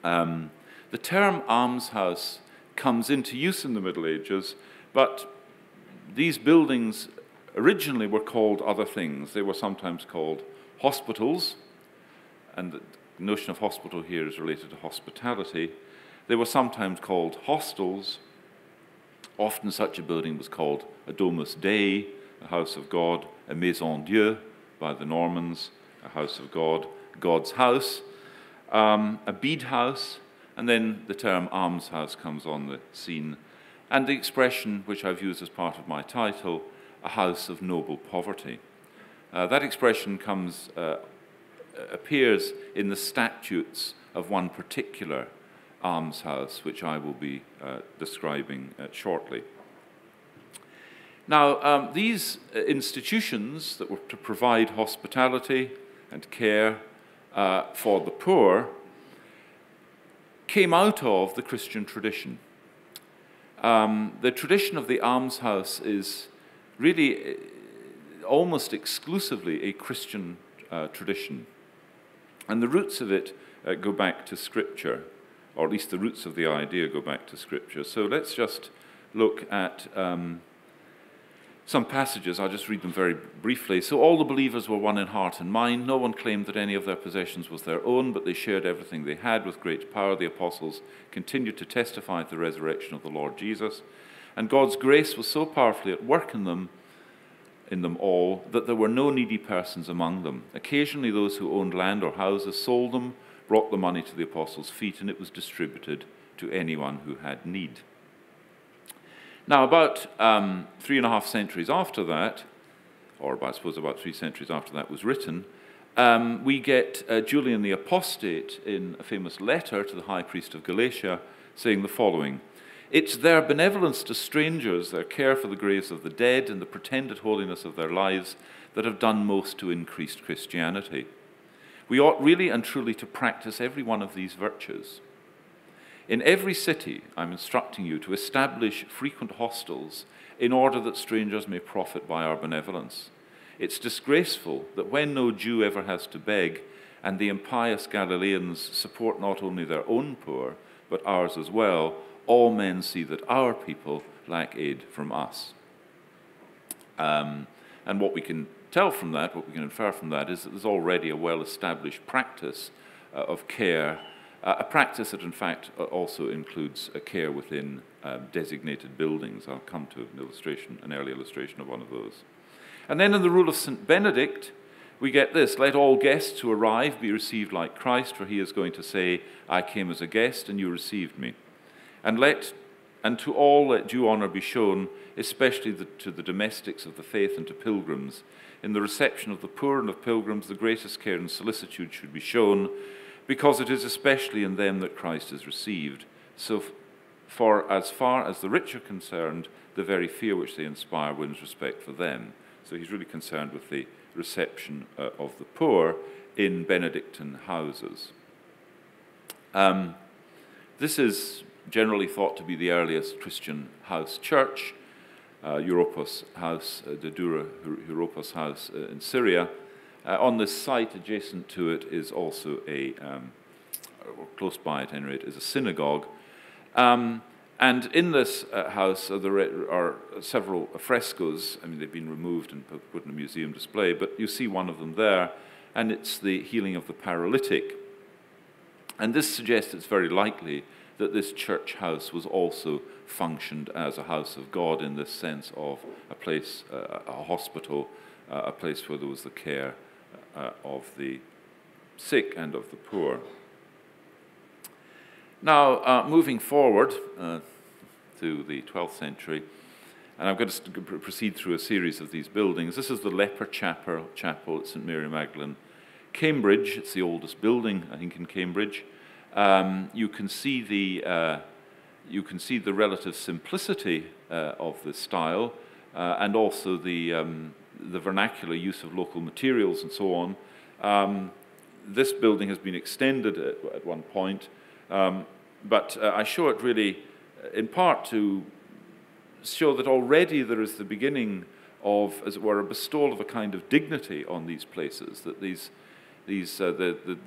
The term almshouse comes into use in the Middle Ages, but these buildings originally were called other things. They were sometimes called hospitals, and the notion of hospital here is related to hospitality. They were sometimes called hostels. Often such a building was called a domus Dei, a house of God, a maison Dieu by the Normans, a house of God, God's house, a bead house, and then the term almshouse comes on the scene, and the expression, which I've used as part of my title, a house of noble poverty. That expression appears in the statutes of one particular almshouse, which I will be describing shortly. Now, these institutions that were to provide hospitality and care for the poor came out of the Christian tradition. The tradition of the almshouse is really almost exclusively a Christian tradition. And the roots of it go back to Scripture, or at least the roots of the idea go back to Scripture. So let's just look at some passages. I'll just read them very briefly. So all the believers were one in heart and mind. No one claimed that any of their possessions was their own, but they shared everything they had with great power. The apostles continued to testify to the resurrection of the Lord Jesus. And God's grace was so powerfully at work in them all, that there were no needy persons among them. Occasionally those who owned land or houses sold them, brought the money to the apostles' feet, and it was distributed to anyone who had need. Now, about 3.5 centuries after that, or I suppose about 3 centuries after that was written, we get Julian the Apostate in a famous letter to the high priest of Galatia saying the following: "It's their benevolence to strangers, their care for the graves of the dead, and the pretended holiness of their lives that have done most to increase Christianity. We ought really and truly to practice every one of these virtues. In every city, I'm instructing you to establish frequent hostels in order that strangers may profit by our benevolence. It's disgraceful that when no Jew ever has to beg, and the impious Galileans support not only their own poor, but ours as well, all men see that our people lack aid from us." And what we can tell from that, what we can infer from that, is that there's already a well-established practice of care, a practice that in fact also includes a care within designated buildings. I'll come to an early illustration of one of those. And then in the rule of St. Benedict, we get this: "Let all guests who arrive be received like Christ, for he is going to say, 'I came as a guest, and you received me.' And to all let due honor be shown, especially to the domestics of the faith and to pilgrims. In the reception of the poor and of pilgrims, the greatest care and solicitude should be shown, because it is especially in them that Christ is received. So for as far as the rich are concerned, the very fear which they inspire wins respect for them." So he's really concerned with the reception of the poor in Benedictine houses. This is generally thought to be the earliest Christian house church, Europos House, the Dura Europos House in Syria. On this site adjacent to it is also or close by at any rate, is a synagogue. And in this house there are several frescoes. I mean, they've been removed and put in a museum display, but you see one of them there, and it's the healing of the paralytic. And this suggests it's very likely that this church house was also functioned as a house of God in this sense of a place, a hospital, a place where there was the care of the sick and of the poor. Now, moving forward to the 12th century, and I'm going to proceed through a series of these buildings. This is the Leper Chapel at St Mary Magdalene, Cambridge. It's the oldest building, I think, in Cambridge. You can see the relative simplicity of the style, and also the vernacular use of local materials and so on. This building has been extended at one point, but I show it really in part to show that already there is the beginning of, as it were, a bestowal of a kind of dignity on these places, that the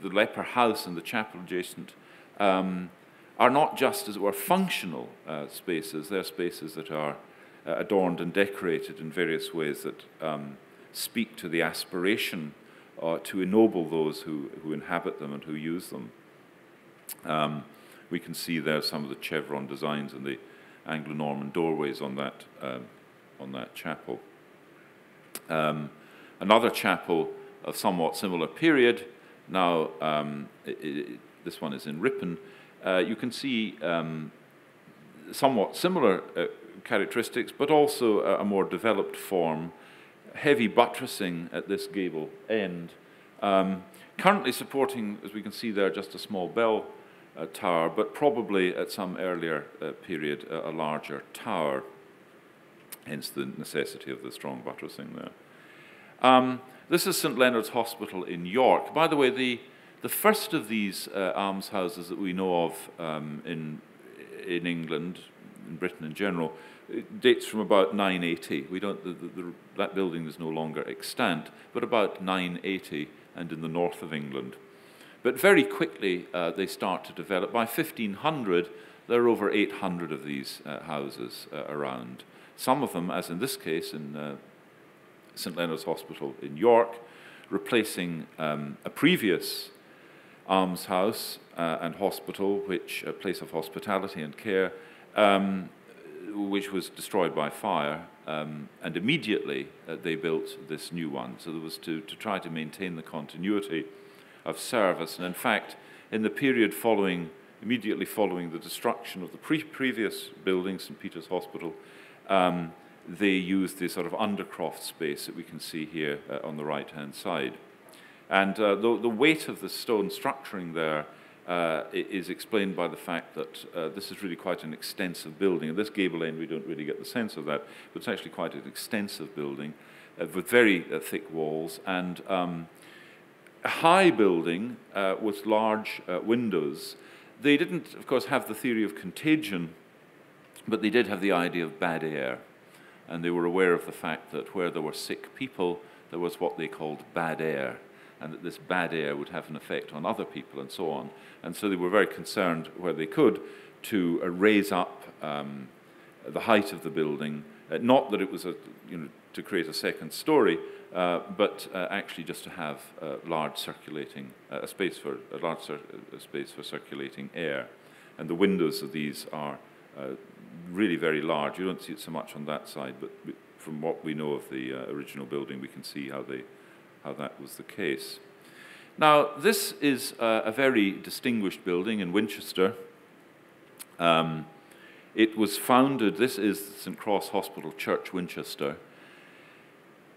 leper house and the chapel adjacent are not just, as it were, functional spaces. They're spaces that are adorned and decorated in various ways that speak to the aspiration to ennoble those who inhabit them and who use them. We can see there some of the chevron designs and the Anglo-Norman doorways on that chapel. Another chapel of somewhat similar period, now this one is in Ripon. You can see somewhat similar characteristics, but also a more developed form, heavy buttressing at this gable end, currently supporting, as we can see there, just a small bell tower, but probably at some earlier period a larger tower, hence the necessity of the strong buttressing there. This is St Leonard's Hospital in York. By the way, the first of these almshouses that we know of in England, in Britain in general, dates from about 980. We don't, that building is no longer extant, but about 980 and in the north of England. But very quickly they start to develop. By 1500, there are over 800 of these houses around. Some of them, as in this case in St Leonard's Hospital in York, replacing a previous almshouse and hospital, which a place of hospitality and care, which was destroyed by fire, and immediately they built this new one. So there was to try to maintain the continuity of service. And in fact, in the period immediately following the destruction of the previous building, St Peter's Hospital, they used the sort of undercroft space that we can see here on the right-hand side. And the weight of the stone structuring there is explained by the fact that this is really quite an extensive building. At this gable end, we don't really get the sense of that, but it's actually quite an extensive building with very thick walls and a high building with large windows. They didn't, of course, have the theory of contagion, but they did have the idea of bad air. And they were aware of the fact that where there were sick people, there was what they called bad air, and that this bad air would have an effect on other people and so on. And so they were very concerned, where they could, to raise up the height of the building, not that it was to create a second story, but actually just to have large circulating space for circulating air. And the windows of these are really very large. You don't see it so much on that side, but from what we know of the original building, we can see how that was the case. Now, this is a very distinguished building in Winchester. It was founded, this is St Cross Hospital Church, Winchester,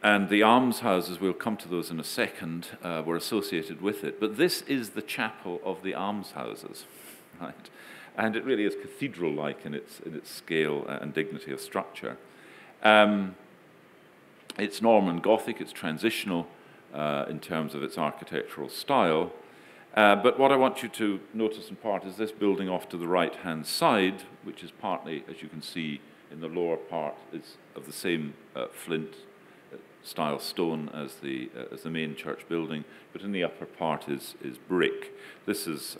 and the almshouses, we'll come to those in a second, were associated with it. But this is the chapel of the almshouses, right? And it really is cathedral-like in its scale and dignity of structure. It's Norman Gothic, it's transitional in terms of its architectural style. But what I want you to notice in part is this building off to the right-hand side, which is partly, as you can see in the lower part, is of the same flint style stone as the main church building, but in the upper part is brick. This has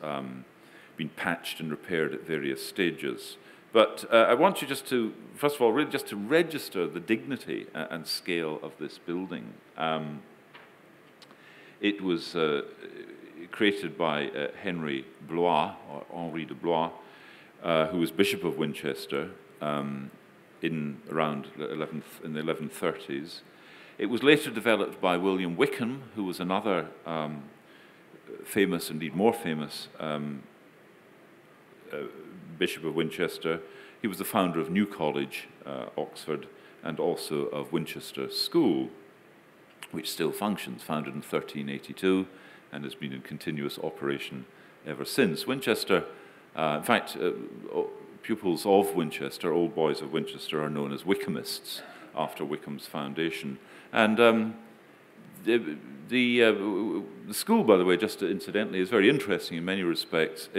been patched and repaired at various stages. But I want you just to, first of all, really just to register the dignity and scale of this building. It was created by Henry Blois, or Henri de Blois, who was Bishop of Winchester in the 1130s. It was later developed by William Wykeham, who was another famous, indeed more famous, Bishop of Winchester. He was the founder of New College, Oxford, and also of Winchester School, which still functions, founded in 1382, and has been in continuous operation ever since. Winchester, in fact, pupils of Winchester, old boys of Winchester, are known as Wykehamists, after Wykeham's foundation. And the school, by the way, just incidentally, is very interesting in many respects.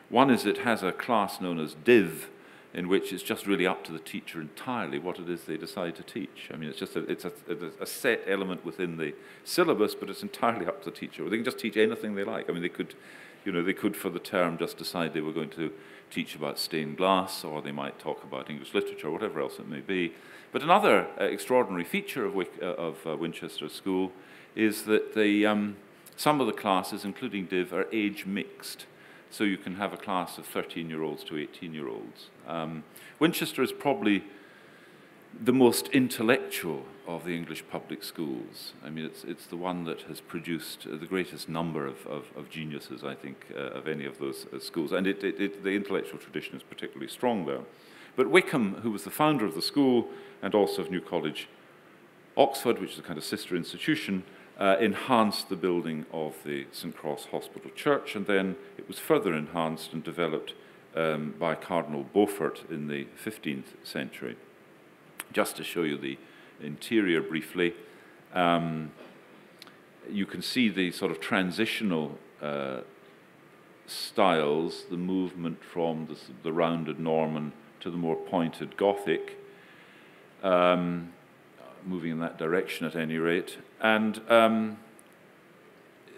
One is it has a class known as Div, in which it's just really up to the teacher entirely what it is they decide to teach. I mean, it's just a set element within the syllabus, but it's entirely up to the teacher. They can just teach anything they like. I mean, they could for the term just decide they were going to teach about stained glass, or they might talk about English literature, or whatever else it may be. But another extraordinary feature of Winchester School is that some of the classes, including Div, are age mixed. So you can have a class of 13-year-olds to 18-year-olds. Winchester is probably the most intellectual of the English public schools. I mean, it's the one that has produced the greatest number of geniuses, I think, of any of those schools. And the intellectual tradition is particularly strong there. But Wykeham, who was the founder of the school and also of New College, Oxford, which is a kind of sister institution, enhanced the building of the St. Cross Hospital Church, and then it was further enhanced and developed by Cardinal Beaufort in the 15th century. Just to show you the interior briefly, you can see the sort of transitional styles, the movement from the rounded Norman to the more pointed Gothic, moving in that direction at any rate, and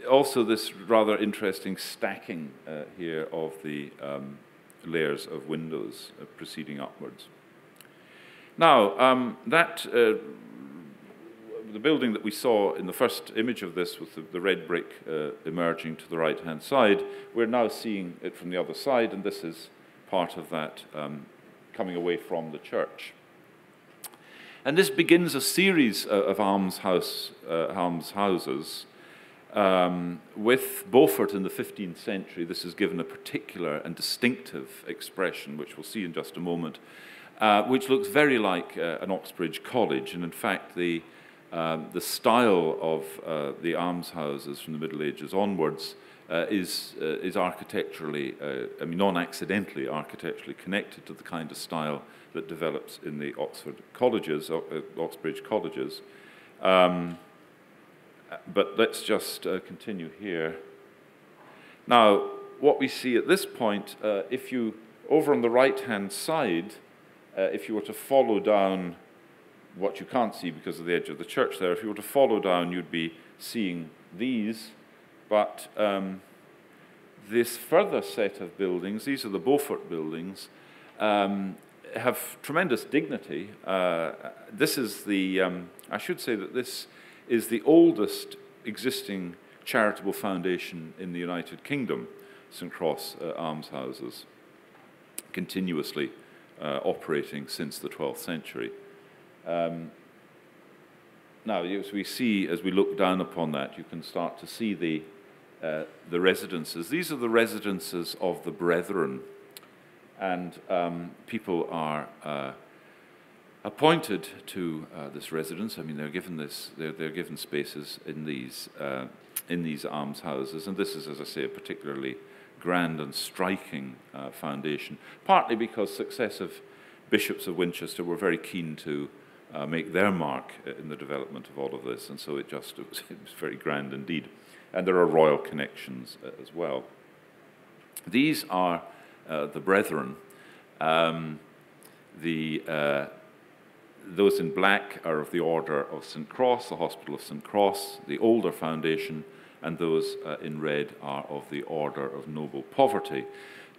also this rather interesting stacking here of the layers of windows proceeding upwards. Now, the building that we saw in the first image of this with the red brick emerging to the right-hand side, we're now seeing it from the other side, and this is part of that coming away from the church. And this begins a series of almshouses with Beaufort in the 15th century. This is given a particular and distinctive expression, which we'll see in just a moment, which looks very like an Oxbridge college. And in fact, the style of the almshouses from the Middle Ages onwards is architecturally, non-accidentally architecturally connected to the kind of style that develops in the Oxford colleges, Oxbridge colleges. But let's just continue here. Now, what we see at this point, if you, over on the right-hand side, if you were to follow down what you can't see because of the edge of the church there, if you were to follow down, you'd be seeing these. But this further set of buildings, these are the Beaufort buildings, have tremendous dignity. This is the, I should say that this is the oldest existing charitable foundation in the United Kingdom, St. Cross Almshouses, continuously operating since the 12th century. Now, as we see, as we look down upon that, you can start to see the residences. These are the residences of the Brethren, and people are appointed to this residence. I mean, they're given they're given spaces in these almshouses, and this is, as I say, a particularly grand and striking foundation. Partly because successive bishops of Winchester were very keen to make their mark in the development of all of this, and so it was very grand indeed. And there are royal connections as well. These are the Brethren. Those in black are of the Order of St. Cross, the Hospital of St. Cross, the older foundation, and those in red are of the Order of Noble Poverty.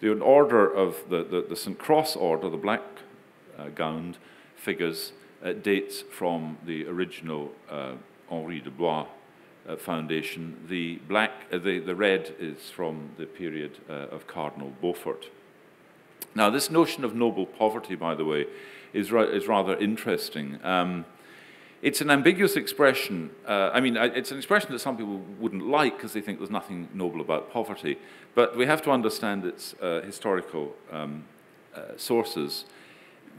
The order of the St. Cross order, the black gowned figures, dates from the original Henri de Blois foundation. The red is from the period of Cardinal Beaufort. Now, this notion of noble poverty, by the way, is rather interesting. It's an ambiguous expression. It's an expression that some people wouldn't like because they think there's nothing noble about poverty. But we have to understand its historical sources.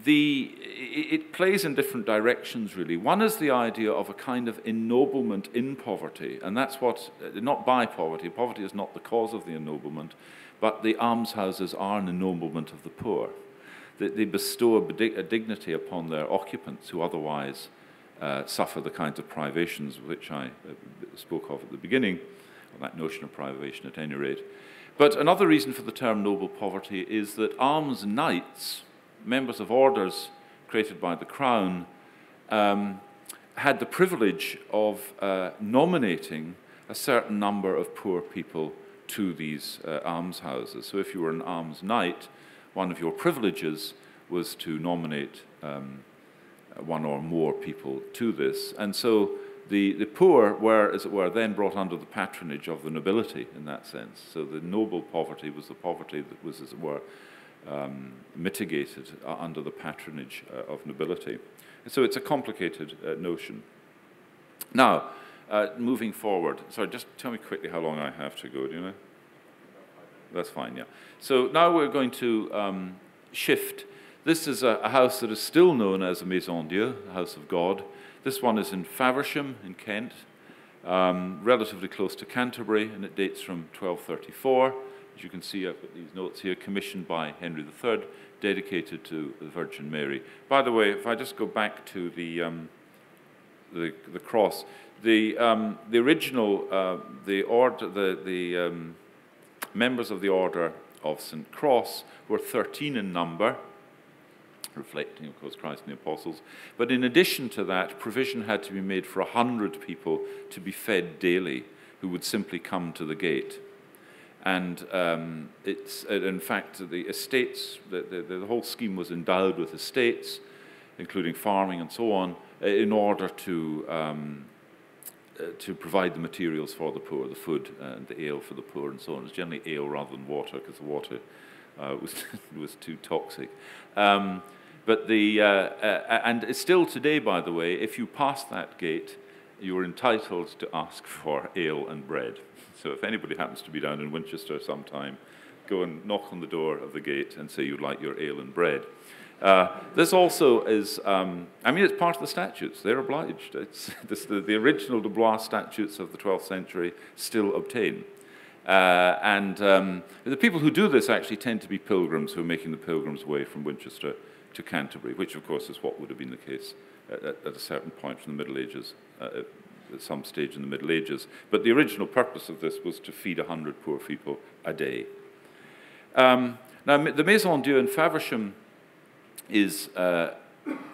It plays in different directions, really. One is the idea of a kind of ennoblement in poverty, and that's what, not by poverty. Poverty is not the cause of the ennoblement, but the almshouses are an ennoblement of the poor. They bestow a dignity upon their occupants who otherwise suffer the kinds of privations which I spoke of at the beginning, or that notion of privation at any rate. But another reason for the term noble poverty is that alms knights, members of orders created by the crown, had the privilege of nominating a certain number of poor people to these almshouses. So if you were an alms knight, one of your privileges was to nominate one or more people to this. And so the poor were, as it were, then brought under the patronage of the nobility in that sense. So the noble poverty was the poverty that was, as it were, mitigated under the patronage of nobility. So it's a complicated notion. Now, moving forward, sorry, just tell me quickly how long I have to go, do you know? That's fine, yeah. So now we're going to shift. This is a house that is still known as a Maison Dieu, the House of God. This one is in Faversham in Kent, relatively close to Canterbury, and it dates from 1234. As you can see, I've got these notes here, commissioned by Henry III, dedicated to the Virgin Mary. By the way, if I just go back to the cross, the original, members of the Order of St. Cross were 13 in number, reflecting, of course, Christ and the Apostles. But in addition to that, provision had to be made for 100 people to be fed daily who would simply come to the gate. And it's, in fact, the estates, the whole scheme was endowed with estates, including farming and so on, in order to provide the materials for the poor, the food and the ale for the poor and so on. It was generally ale rather than water, because the water was too toxic. And it's still today, by the way, if you pass that gate, you are entitled to ask for ale and bread. So if anybody happens to be down in Winchester sometime, go and knock on the door of the gate and say you'd like your ale and bread. This also is, it's part of the statutes. They're obliged. It's the original de Blois statutes of the 12th century still obtain. The people who do this actually tend to be pilgrims who are making the pilgrim's way from Winchester to Canterbury, which of course is what would have been the case at a certain point from the Middle Ages, at some stage in the Middle Ages. But the original purpose of this was to feed 100 poor people a day. Now, the Maison Dieu in Faversham is,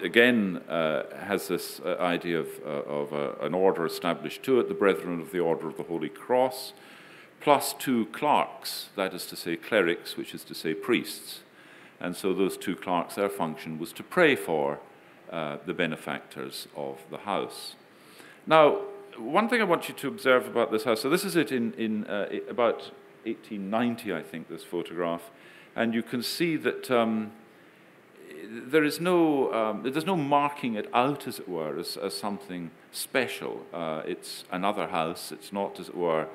again, has this idea of an order established to it, the Brethren of the Order of the Holy Cross, plus 2 clerks, that is to say clerics, which is to say priests. And so those 2 clerks, their function was to pray for the benefactors of the house. Now, one thing I want you to observe about this house, so this is it in about 1890, I think, this photograph, and you can see that there's no marking it out, as it were, as something special. It's another house. It's not, as it were,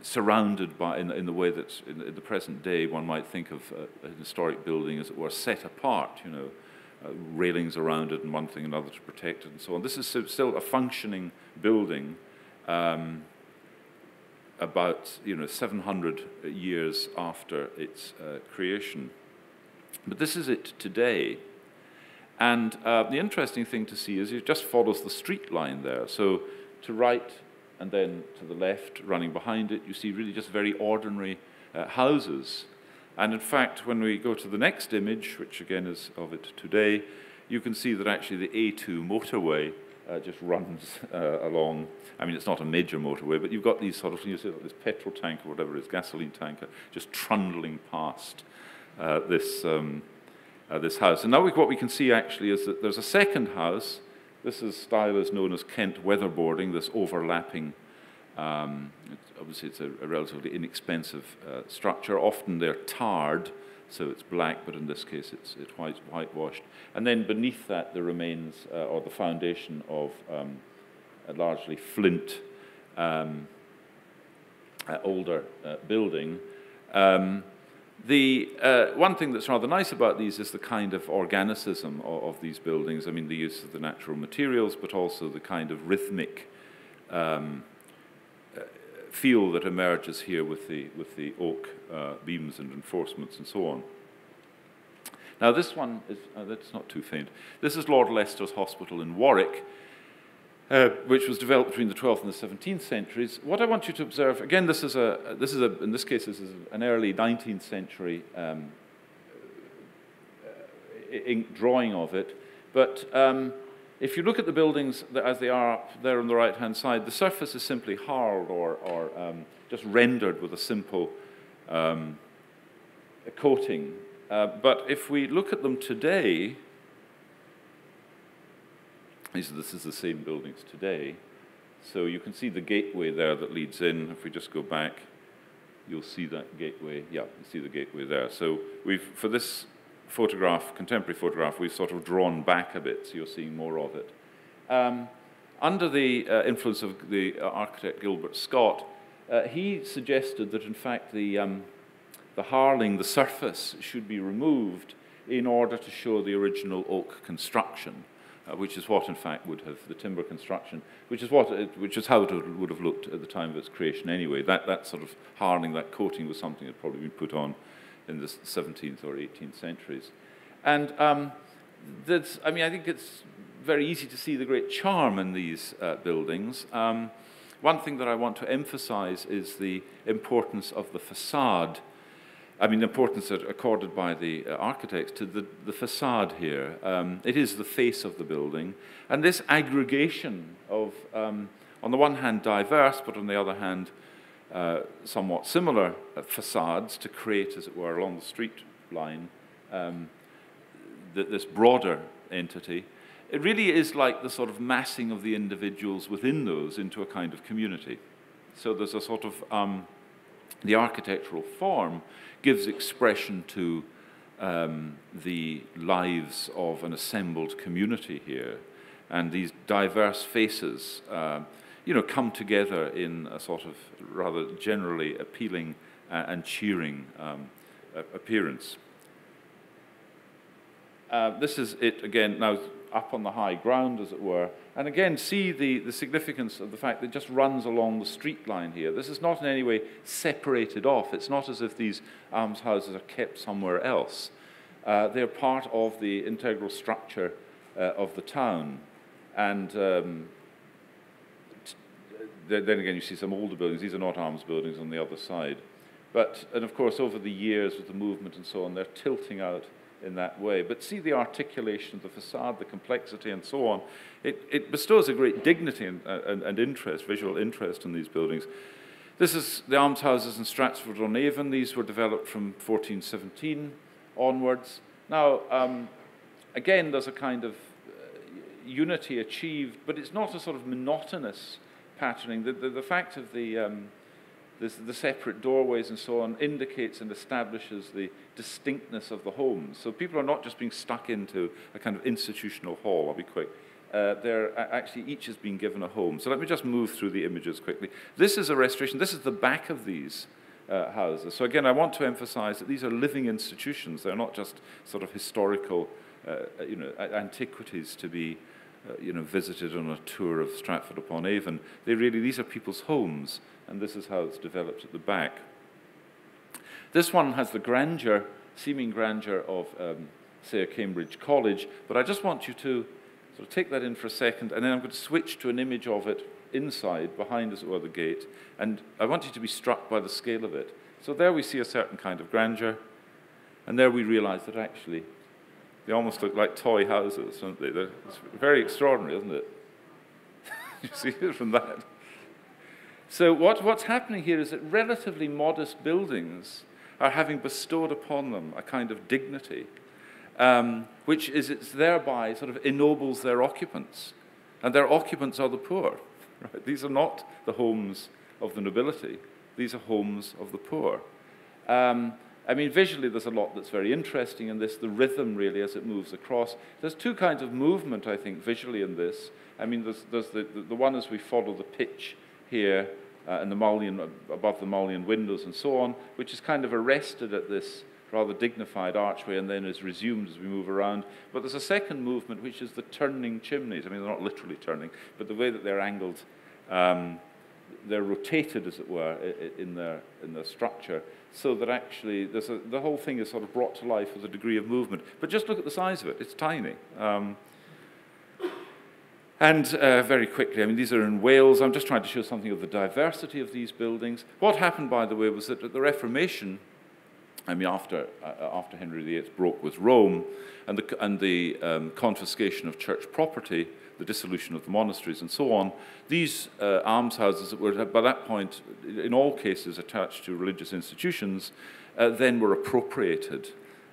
surrounded by, in the way that in the present day one might think of an historic building, as it were, set apart, railings around it and one thing and another to protect it and so on. This is still a functioning building about 700 years after its creation. But this is it today. And the interesting thing to see is it just follows the street line there. So to right and then to the left, running behind it, you see really just very ordinary houses. And in fact, when we go to the next image, which again is of it today, you can see that actually the A2 motorway just runs along. I mean, it's not a major motorway, but you've got these sort of, this petrol tank or whatever it is, gasoline tanker, just trundling past this house. And now what we can see actually is that there's a second house. This style is known as Kent weatherboarding, this overlapping. Obviously, it's a relatively inexpensive structure. Often they're tarred so it's black, but in this case it's whitewashed. And then beneath that, the remains, or the foundation of a largely flint older building. The one thing that's rather nice about these is the kind of organicism of these buildings. I mean, the use of the natural materials, but also the kind of rhythmic feel that emerges here with the oak beams and reinforcements and so on. Now, this one is that's not too faint. This is Lord Leicester's Hospital in Warwick, which was developed between the 12th and the 17th centuries. What I want you to observe, again, in this case, this is an early 19th century ink drawing of it. But if you look at the buildings as they are up there on the right-hand side, the surface is simply harled or just rendered with a simple coating. But if we look at them today, this is the same buildings today. So you can see the gateway there that leads in. If we just go back, you'll see that gateway. Yeah, you see the gateway there. So for this photograph, contemporary photograph, we've sort of drawn back a bit, so you're seeing more of it. Under the influence of the architect Gilbert Scott, he suggested that in fact the harling, the surface, should be removed in order to show the original oak construction. Which is what, in fact, would have the timber construction, which is how it would have looked at the time of its creation anyway. That sort of hardening, that coating, was something that had probably been put on in the 17th or 18th centuries. And I think it's very easy to see the great charm in these buildings. One thing that I want to emphasize is the importance of the facade. I mean, the importance accorded by the architects to the facade here. It is the face of the building. And this aggregation of, on the one hand, diverse, but on the other hand, somewhat similar facades to create, as it were, along the street line, this broader entity. It really is like the sort of massing of the individuals within those into a kind of community. So there's a sort of, the architectural form gives expression to the lives of an assembled community here. And these diverse faces, come together in a sort of rather generally appealing and cheering appearance. This is it again, now up on the high ground, as it were. And again, see the significance of the fact that it just runs along the street line here. This is not in any way separated off. It's not as if these almshouses are kept somewhere else. They're part of the integral structure of the town. And then again, you see some older buildings. These are not alms buildings on the other side. And of course, over the years with the movement and so on, they're tilting out in that way. But see the articulation of the facade, the complexity, and so on. It bestows a great dignity and interest, visual interest in these buildings. This is the almshouses in Stratford-on-Avon. These were developed from 1417 onwards. Now, again, there's a kind of unity achieved, but it's not a sort of monotonous patterning. The fact of the separate doorways and so on indicates and establishes the distinctness of the homes. So people are not just being stuck into a kind of institutional hall. I'll be quick. They're actually, each has been given a home. So let me just move through the images quickly. This is a restoration. This is the back of these houses. So again, I want to emphasize that these are living institutions. They're not just sort of historical, antiquities to be, visited on a tour of Stratford-upon-Avon. These are people's homes, and this is how it's developed at the back. This one has the grandeur, seeming grandeur of, say, a Cambridge college, but I just want you to sort of take that in for a second, and then I'm going to switch to an image of it inside, behind, as it were, the gate, and I want you to be struck by the scale of it. So there we see a certain kind of grandeur, and there we realize that actually they almost look like toy houses, don't they? It's very extraordinary, isn't it? You see it from that. So what's happening here is that relatively modest buildings are having bestowed upon them a kind of dignity, which is thereby sort of ennobles their occupants. And their occupants are the poor. Right? These are not the homes of the nobility. These are homes of the poor. I mean, visually, there's a lot that's very interesting in this, the rhythm, really, as it moves across. There's two kinds of movement, I think, visually in this. I mean, there's the one as we follow the pitch here, and the mullion, above the mullioned windows and so on, which is kind of arrested at this rather dignified archway and then is resumed as we move around. But there's a second movement, which is the turning chimneys. I mean, they're not literally turning, but the way that they're angled, they're rotated, as it were, in their structure, so that actually the whole thing is sort of brought to life with a degree of movement. But just look at the size of it. It's tiny. And very quickly, I mean, these are in Wales. I'm just trying to show something of the diversity of these buildings. What happened, by the way, was that at the Reformation, I mean, after Henry VIII broke with Rome, and the confiscation of church property, the dissolution of the monasteries, and so on, these almshouses that were, by that point, in all cases attached to religious institutions, then were appropriated.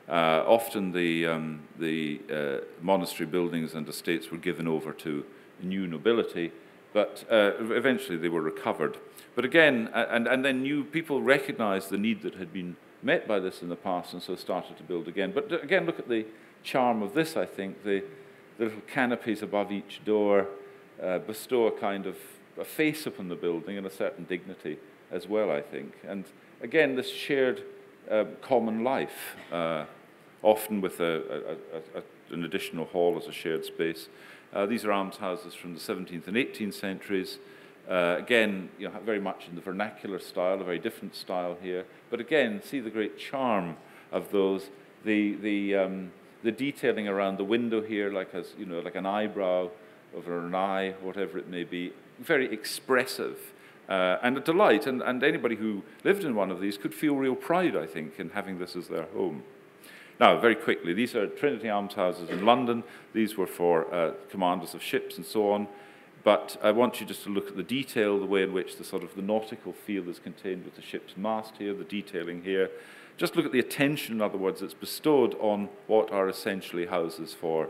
Often the monastery buildings and estates were given over to new nobility, but eventually they were recovered. But again, and then new people recognized the need that had been met by this in the past, and so started to build again. But again, look at the charm of this, I think. The little canopies above each door bestow a kind of a face upon the building and a certain dignity as well, I think. And again, this shared common life, often with an additional hall as a shared space. These are almshouses from the 17th and 18th centuries. Again, you know, very much in the vernacular style, a very different style here. But again, see the great charm of those. The detailing around the window here, like an eyebrow over an eye, whatever it may be, very expressive and a delight. And anybody who lived in one of these could feel real pride, I think, in having this as their home. Now, very quickly, these are Trinity almshouses in London. These were for commanders of ships and so on. But I want you just to look at the detail, the way in which the sort of the nautical feel is contained with the ship's mast here, the detailing here. Just look at the attention, in other words, that's bestowed on what are essentially houses for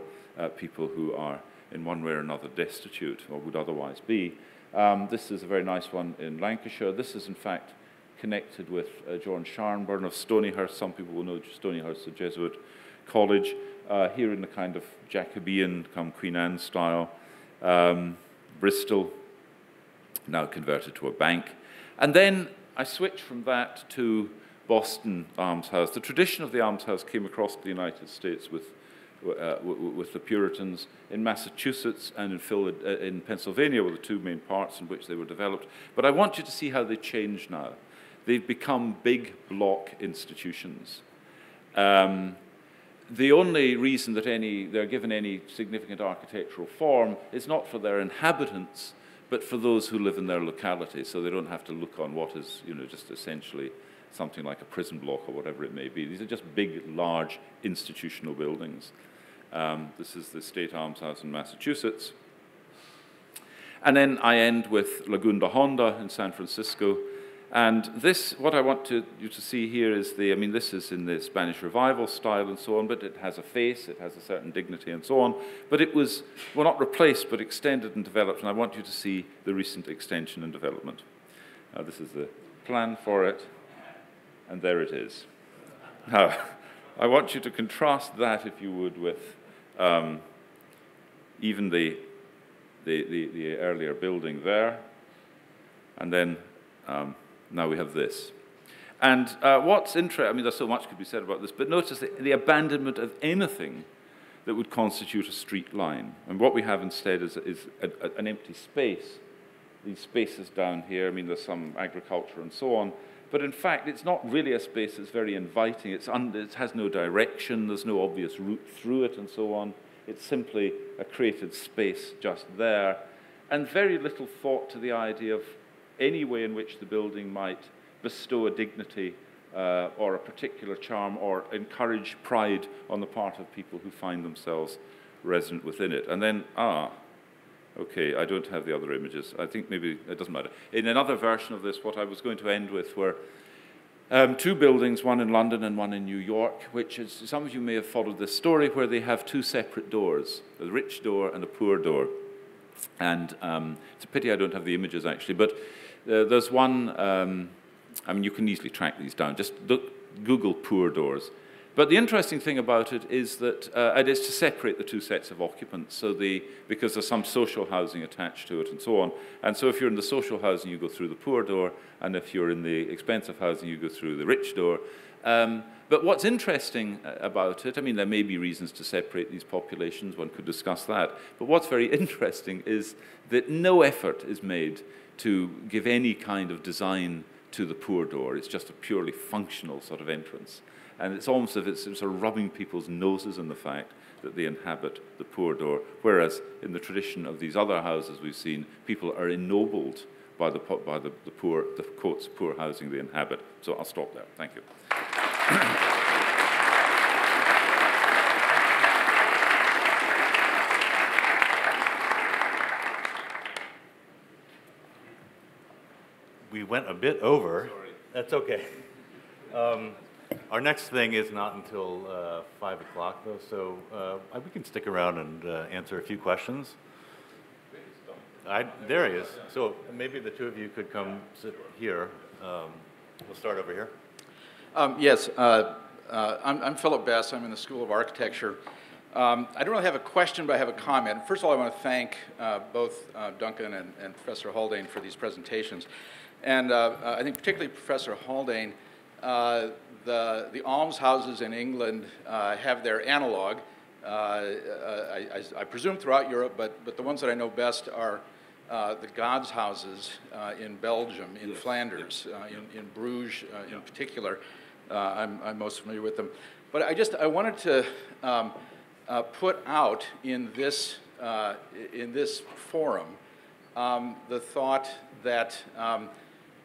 people who are in one way or another destitute or would otherwise be. This is a very nice one in Lancashire. This is, in fact, connected with John Sharnburn of Stonyhurst. Some people will know Stonyhurst, the Jesuit college, here in the kind of Jacobean, come Queen Anne style. Bristol, now converted to a bank. And then I switched from that to Boston almshouse. The tradition of the almshouse came across the United States with the Puritans. In Massachusetts and in Pennsylvania were the two main parts in which they were developed. But I want you to see how they change now. They've become big block institutions. The only reason that they're given any significant architectural form is not for their inhabitants, but for those who live in their locality, so they don't have to look on what is, just essentially something like a prison block or whatever it may be. These are just big, large institutional buildings. This is the State Almshouse in Massachusetts. And then I end with Laguna Honda in San Francisco. And this, what I want you to see here is this is in the Spanish Revival style and so on, but it has a face, it has a certain dignity and so on. But it was, well, not replaced, but extended and developed, and I want you to see the recent extension and development. This is the plan for it, and there it is. Now, I want you to contrast that, if you would, with even the earlier building there, and then now we have this. And what's interesting, there's so much could be said about this, but notice the abandonment of anything that would constitute a street line. And what we have instead is an empty space. These spaces down here, there's some agriculture and so on, but in fact, it's not really a space that's very inviting. It has no direction, there's no obvious route through it and so on. It's simply a created space just there, and very little thought to the idea of any way in which the building might bestow a dignity or a particular charm or encourage pride on the part of people who find themselves resident within it. And then, okay, I don't have the other images. I think maybe it doesn't matter. In another version of this, what I was going to end with were two buildings, one in London and one in New York, which is, some of you may have followed this story, where they have two separate doors, a rich door and a poor door. And it's a pity I don't have the images, actually, but there's one, you can easily track these down. Just look Google poor doors. But the interesting thing about it is that it is to separate the two sets of occupants, because there's some social housing attached to it and so on. And so if you're in the social housing, you go through the poor door, and if you're in the expensive housing, you go through the rich door. But what's interesting about it, I mean, there may be reasons to separate these populations, one could discuss that, but what's very interesting is that no effort is made to give any kind of design to the poor door. It's just a purely functional sort of entrance. And it's almost as if it's sort of rubbing people's noses in the fact that they inhabit the poor door, whereas in the tradition of these other houses we've seen, people are ennobled by the poor, the quotes, poor housing they inhabit. So I'll stop there. Thank you. We went a bit over. Sorry. That's okay. Our next thing is not until 5 o'clock, though, so we can stick around and answer a few questions. There he is. So maybe the two of you could come sit here. We'll start over here. Yes, I'm Philip Bess. I'm in the School of Architecture. I don't really have a question, but I have a comment. First of all, I want to thank both Duncan and Professor Haldane for these presentations. And I think particularly Professor Haldane, the almshouses in England have their analog, I presume throughout Europe, but the ones that I know best are the God's houses in Belgium, in Yes. Flanders, Yep. in Bruges in particular. I'm most familiar with them. But I wanted to put out in this forum the thought that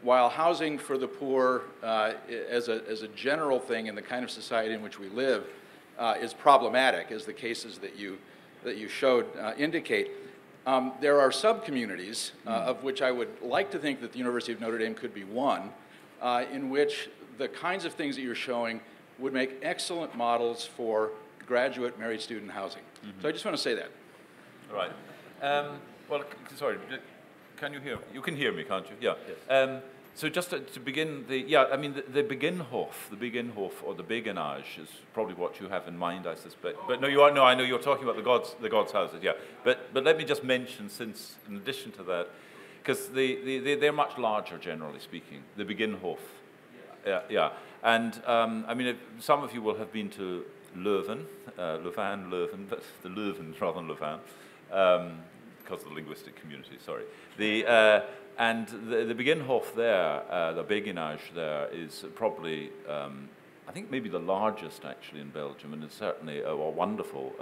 while housing for the poor as a general thing in the kind of society in which we live is problematic, as the cases that you showed indicate, there are sub-communities, of which I would like to think that the University of Notre Dame could be one, in which the kinds of things that you're showing would make excellent models for graduate married student housing. So I just want to say that. All right. Well, sorry, can you hear me? You can hear me, can't you? Yeah. Yes. So just to begin, the Beginhof or the Beguinage is probably what you have in mind, I suspect. But no, I know you're talking about the God's houses, yeah. But let me just mention, since in addition to that, because they're much larger, generally speaking, the Beginhof. Yeah. And I mean, some of you will have been to Leuven, but the Leuven rather than Louvain, because of the linguistic community, sorry. And the Beginhof there, the Beguinage there, is probably, I think maybe the largest actually in Belgium, and it's certainly a wonderful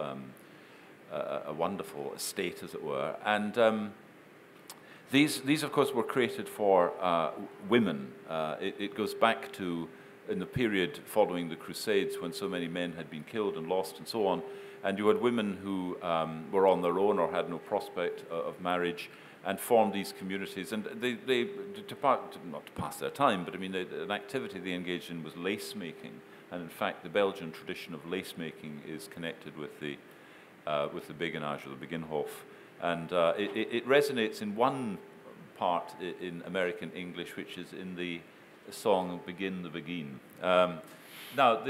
estate, as it were. And these, of course, were created for women. It goes back to in the period following the Crusades, when so many men had been killed and lost and so on, and you had women who were on their own or had no prospect of marriage, and formed these communities. And not to pass their time, but I mean, an activity they engaged in was lace making. And in fact, the Belgian tradition of lace making is connected with the Beguinage or the Beginhof. And it resonates in one part in American English, which is in the song "Begin the Begin." Now,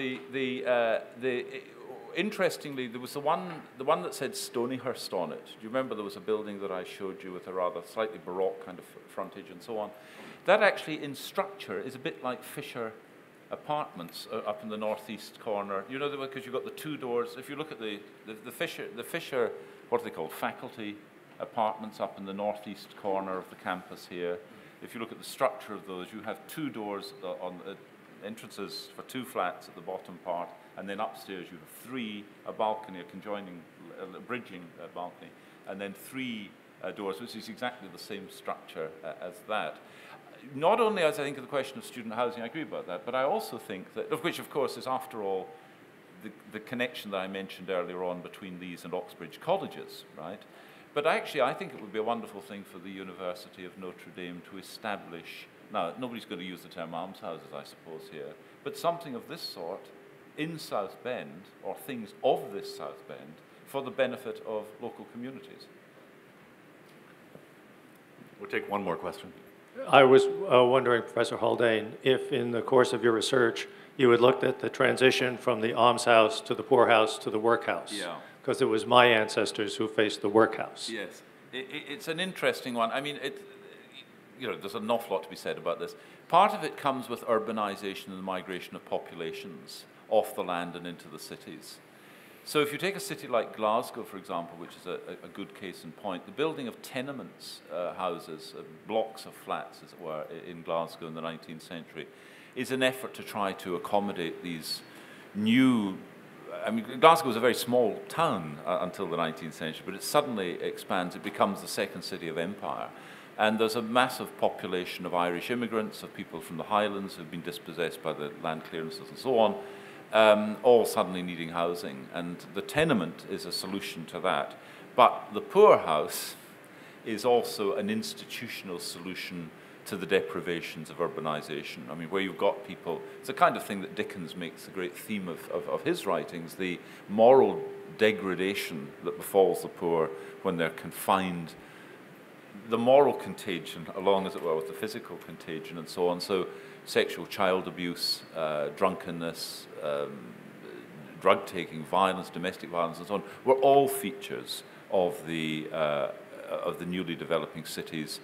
interestingly, there was the one that said Stonyhurst on it. Do you remember there was a building that I showed you with a rather slightly Baroque kind of frontage and so on? That actually, in structure, is a bit like Fisher Apartments up in the northeast corner. You know, because you've got the two doors. If you look at the Fisher, what are they called? Faculty Apartments up in the northeast corner of the campus here. If you look at the structure of those, you have two doors on entrances for two flats at the bottom part, and then upstairs you have three, a balcony, a conjoining, a bridging balcony, and then three doors, which is exactly the same structure as that. Not only as I think of the question of student housing, I agree about that, but I also think that, of which of course is after all the connection that I mentioned earlier on between these and Oxbridge colleges, right? But actually I think it would be a wonderful thing for the University of Notre Dame to establish, now nobody's going to use the term almshouses I suppose here, but something of this sort in South Bend, or things of this South Bend, for the benefit of local communities. We'll take one more question. I was wondering, Professor Haldane, if in the course of your research you had looked at the transition from the almshouse to the poorhouse to the workhouse. Yeah. Because it was my ancestors who faced the workhouse. Yes, it's an interesting one. I mean, there's an awful lot to be said about this. Part of it comes with urbanization and the migration of populations off the land and into the cities. So if you take a city like Glasgow, for example, which is a good case in point, the building of tenements houses, blocks of flats, as it were, in Glasgow in the 19th century, is an effort to try to accommodate these new. I mean, Glasgow was a very small town until the 19th century, but it suddenly expands. It becomes the second city of empire. And there's a massive population of Irish immigrants, of people from the Highlands who've been dispossessed by the land clearances and so on, all suddenly needing housing. And the tenement is a solution to that. But the poorhouse is also an institutional solution to the deprivations of urbanization. I mean, where you've got people, it's the kind of thing that Dickens makes a great theme of his writings, the moral degradation that befalls the poor when they're confined, the moral contagion, along, as it were, with the physical contagion and so on. So sexual child abuse, drunkenness, drug-taking, violence, domestic violence and so on, were all features of the newly developing cities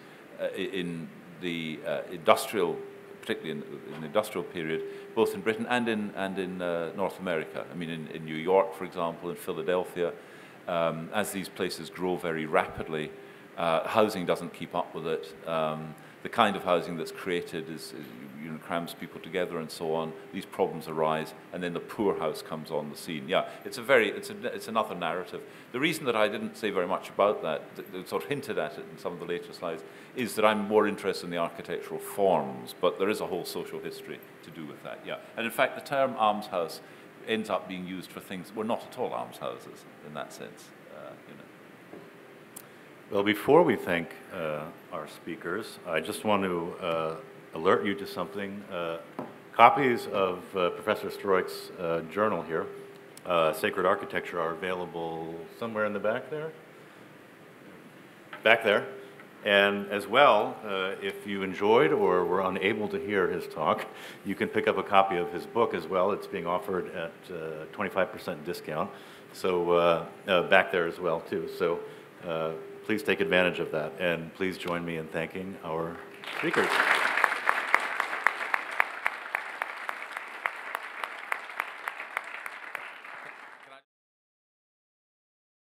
in the industrial, particularly in the industrial period, both in Britain and in North America. I mean, in New York, for example, in Philadelphia, as these places grow very rapidly, housing doesn't keep up with it. The kind of housing that's created crams people together and so on. These problems arise, and then the poorhouse comes on the scene. Yeah, it's another narrative. The reason that I didn't say very much about that, sort of hinted at it in some of the later slides, is that I'm more interested in the architectural forms, but there is a whole social history to do with that. Yeah, and in fact, the term almshouse ends up being used for things that were not at all almshouses in that sense. Well, before we thank our speakers, I just want to alert you to something. Copies of Professor Stroik's journal here, Sacred Architecture, are available somewhere in the back there? Back there. And as well, if you enjoyed or were unable to hear his talk, you can pick up a copy of his book as well. It's being offered at 25% discount. So back there as well, too. So please take advantage of that. And please join me in thanking our speakers.